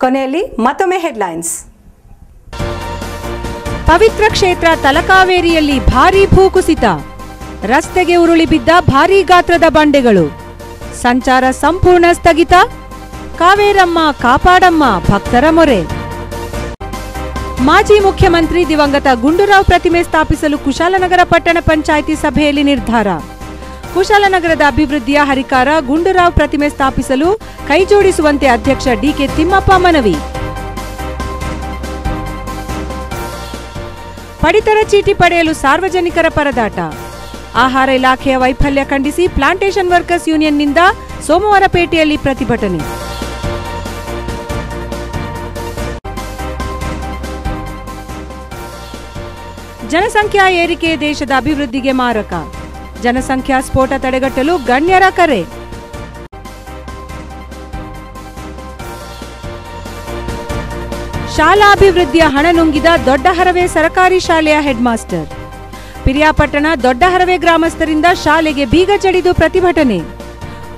ಕೊನೆಯಲ್ಲಿ ಮತ್ತೊಮ್ಮೆ ಹೆಡ್ಲೈನ್ಸ್. ಪವಿತ್ರ ಕ್ಷೇತ್ರ ತಲಕಾವೇರಿಯಲ್ಲಿ ಭಾರೀ ಭೂಕುಸಿತ, ರಸ್ತೆಗೆ ಉರುಳಿ ಬಿದ್ದ ಭಾರೀ ಗಾತ್ರದ ಬಂಡೆಗಳು, ಸಂಚಾರ ಸಂಪೂರ್ಣ ಸ್ಥಗಿತ. ಕಾವೇರಮ್ಮ ಕಾಪಾಡಮ್ಮ ಭಕ್ತರ ಮೊರೆ. ಮಾಜಿ ಮುಖ್ಯಮಂತ್ರಿ ದಿವಂಗತ ಗುಂಡೂರಾವ್ ಪ್ರತಿಮೆ ಸ್ಥಾಪಿಸಲು ಕುಶಾಲನಗರ ಪಟ್ಟಣ ಪಂಚಾಯಿತಿ ಸಭೆಯಲ್ಲಿ ನಿರ್ಧಾರ. ಕುಶಾಲನಗರದ ಅಭಿವೃದ್ಧಿಯ ಹರಿಕಾರ ಗುಂಡೂರಾವ್ ಪ್ರತಿಮೆ ಸ್ಥಾಪಿಸಲು ಕೈಜೋಡಿಸುವಂತೆ ಅಧ್ಯಕ್ಷ DK ತಿಮ್ಮಪ್ಪ ಮನವಿ. ಪಡಿತರ ಚೀಟಿ ಪಡೆಯಲು ಸಾರ್ವಜನಿಕರ ಪರದಾಟ. ಆಹಾರ ಇಲಾಖೆಯ ವೈಫಲ್ಯ ಖಂಡಿಸಿ ಪ್ಲಾಂಟೇಶನ್ ವರ್ಕರ್ಸ್ ಯೂನಿಯನ್ನಿಂದ ಸೋಮವಾರಪೇಟೆಯಲ್ಲಿ ಪ್ರತಿಭಟನೆ. ಜನಸಂಖ್ಯಾ ಏರಿಕೆ ದೇಶದ ಅಭಿವೃದ್ಧಿಗೆ ಮಾರಕ. ಜನಸಂಖ್ಯಾ ಸ್ಫೋಟ ತಡೆಗಟ್ಟಲು ಗಣ್ಯರ ಕರೆ. ಶಾಲಾ ಅಭಿವೃದ್ಧಿಯ ಹಣ ನುಂಗಿದ ದೊಡ್ಡಹರವೆ ಸರಕಾರಿ ಶಾಲೆಯ ಹೆಡ್ ಮಾಸ್ಟರ್. ಪಿರಿಯಾಪಟ್ಟಣ ದೊಡ್ಡಹರವೆ ಗ್ರಾಮಸ್ಥರಿಂದ ಶಾಲೆಗೆ ಬೀಗ ಜಡಿದು ಪ್ರತಿಭಟನೆ.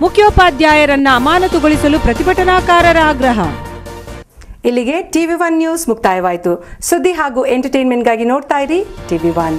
ಮುಖ್ಯೋಪಾಧ್ಯಾಯರನ್ನ ಅಮಾನತುಗೊಳಿಸಲು ಪ್ರತಿಭಟನಾಕಾರರ ಆಗ್ರಹ. ಇಲ್ಲಿಗೆ TV1 ನ್ಯೂಸ್ ಮುಕ್ತಾಯವಾಯಿತು. ಸುದ್ದಿ ಹಾಗೂ ಎಂಟರ್ಟೈನ್ಮೆಂಟ್ಗಾಗಿ ನೋಡ್ತಾ ಇರಿ TV1.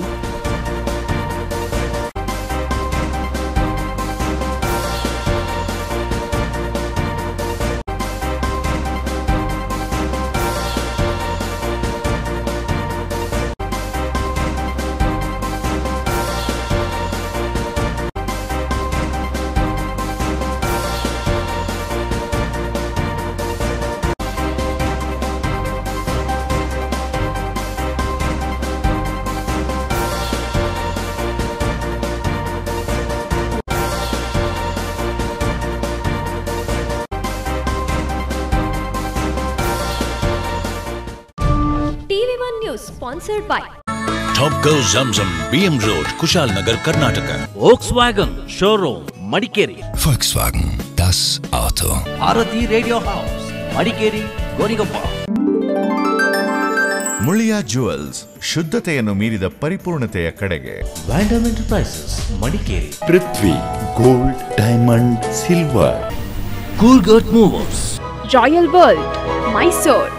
ಕಾರ್ಯಕ್ರಮಗಳು sponsored by Top Go Zamzam BM Road, Kushalnagar, Karnataka. Volkswagen Showroom Madikeri. Volkswagen, das Auto. Bharati Radio House Madikeri, Gonigoppa. Muliya jewels, ಶುದ್ಧತೆಯನ್ನು ಮೀರಿದ ಪರಿಪೂರ್ಣತೆಯ ಕಡೆಗೆ. Vandam Enterprises Madikeri. Prithvi gold diamond silver. Coolgurt Movers. Royal World Mysore.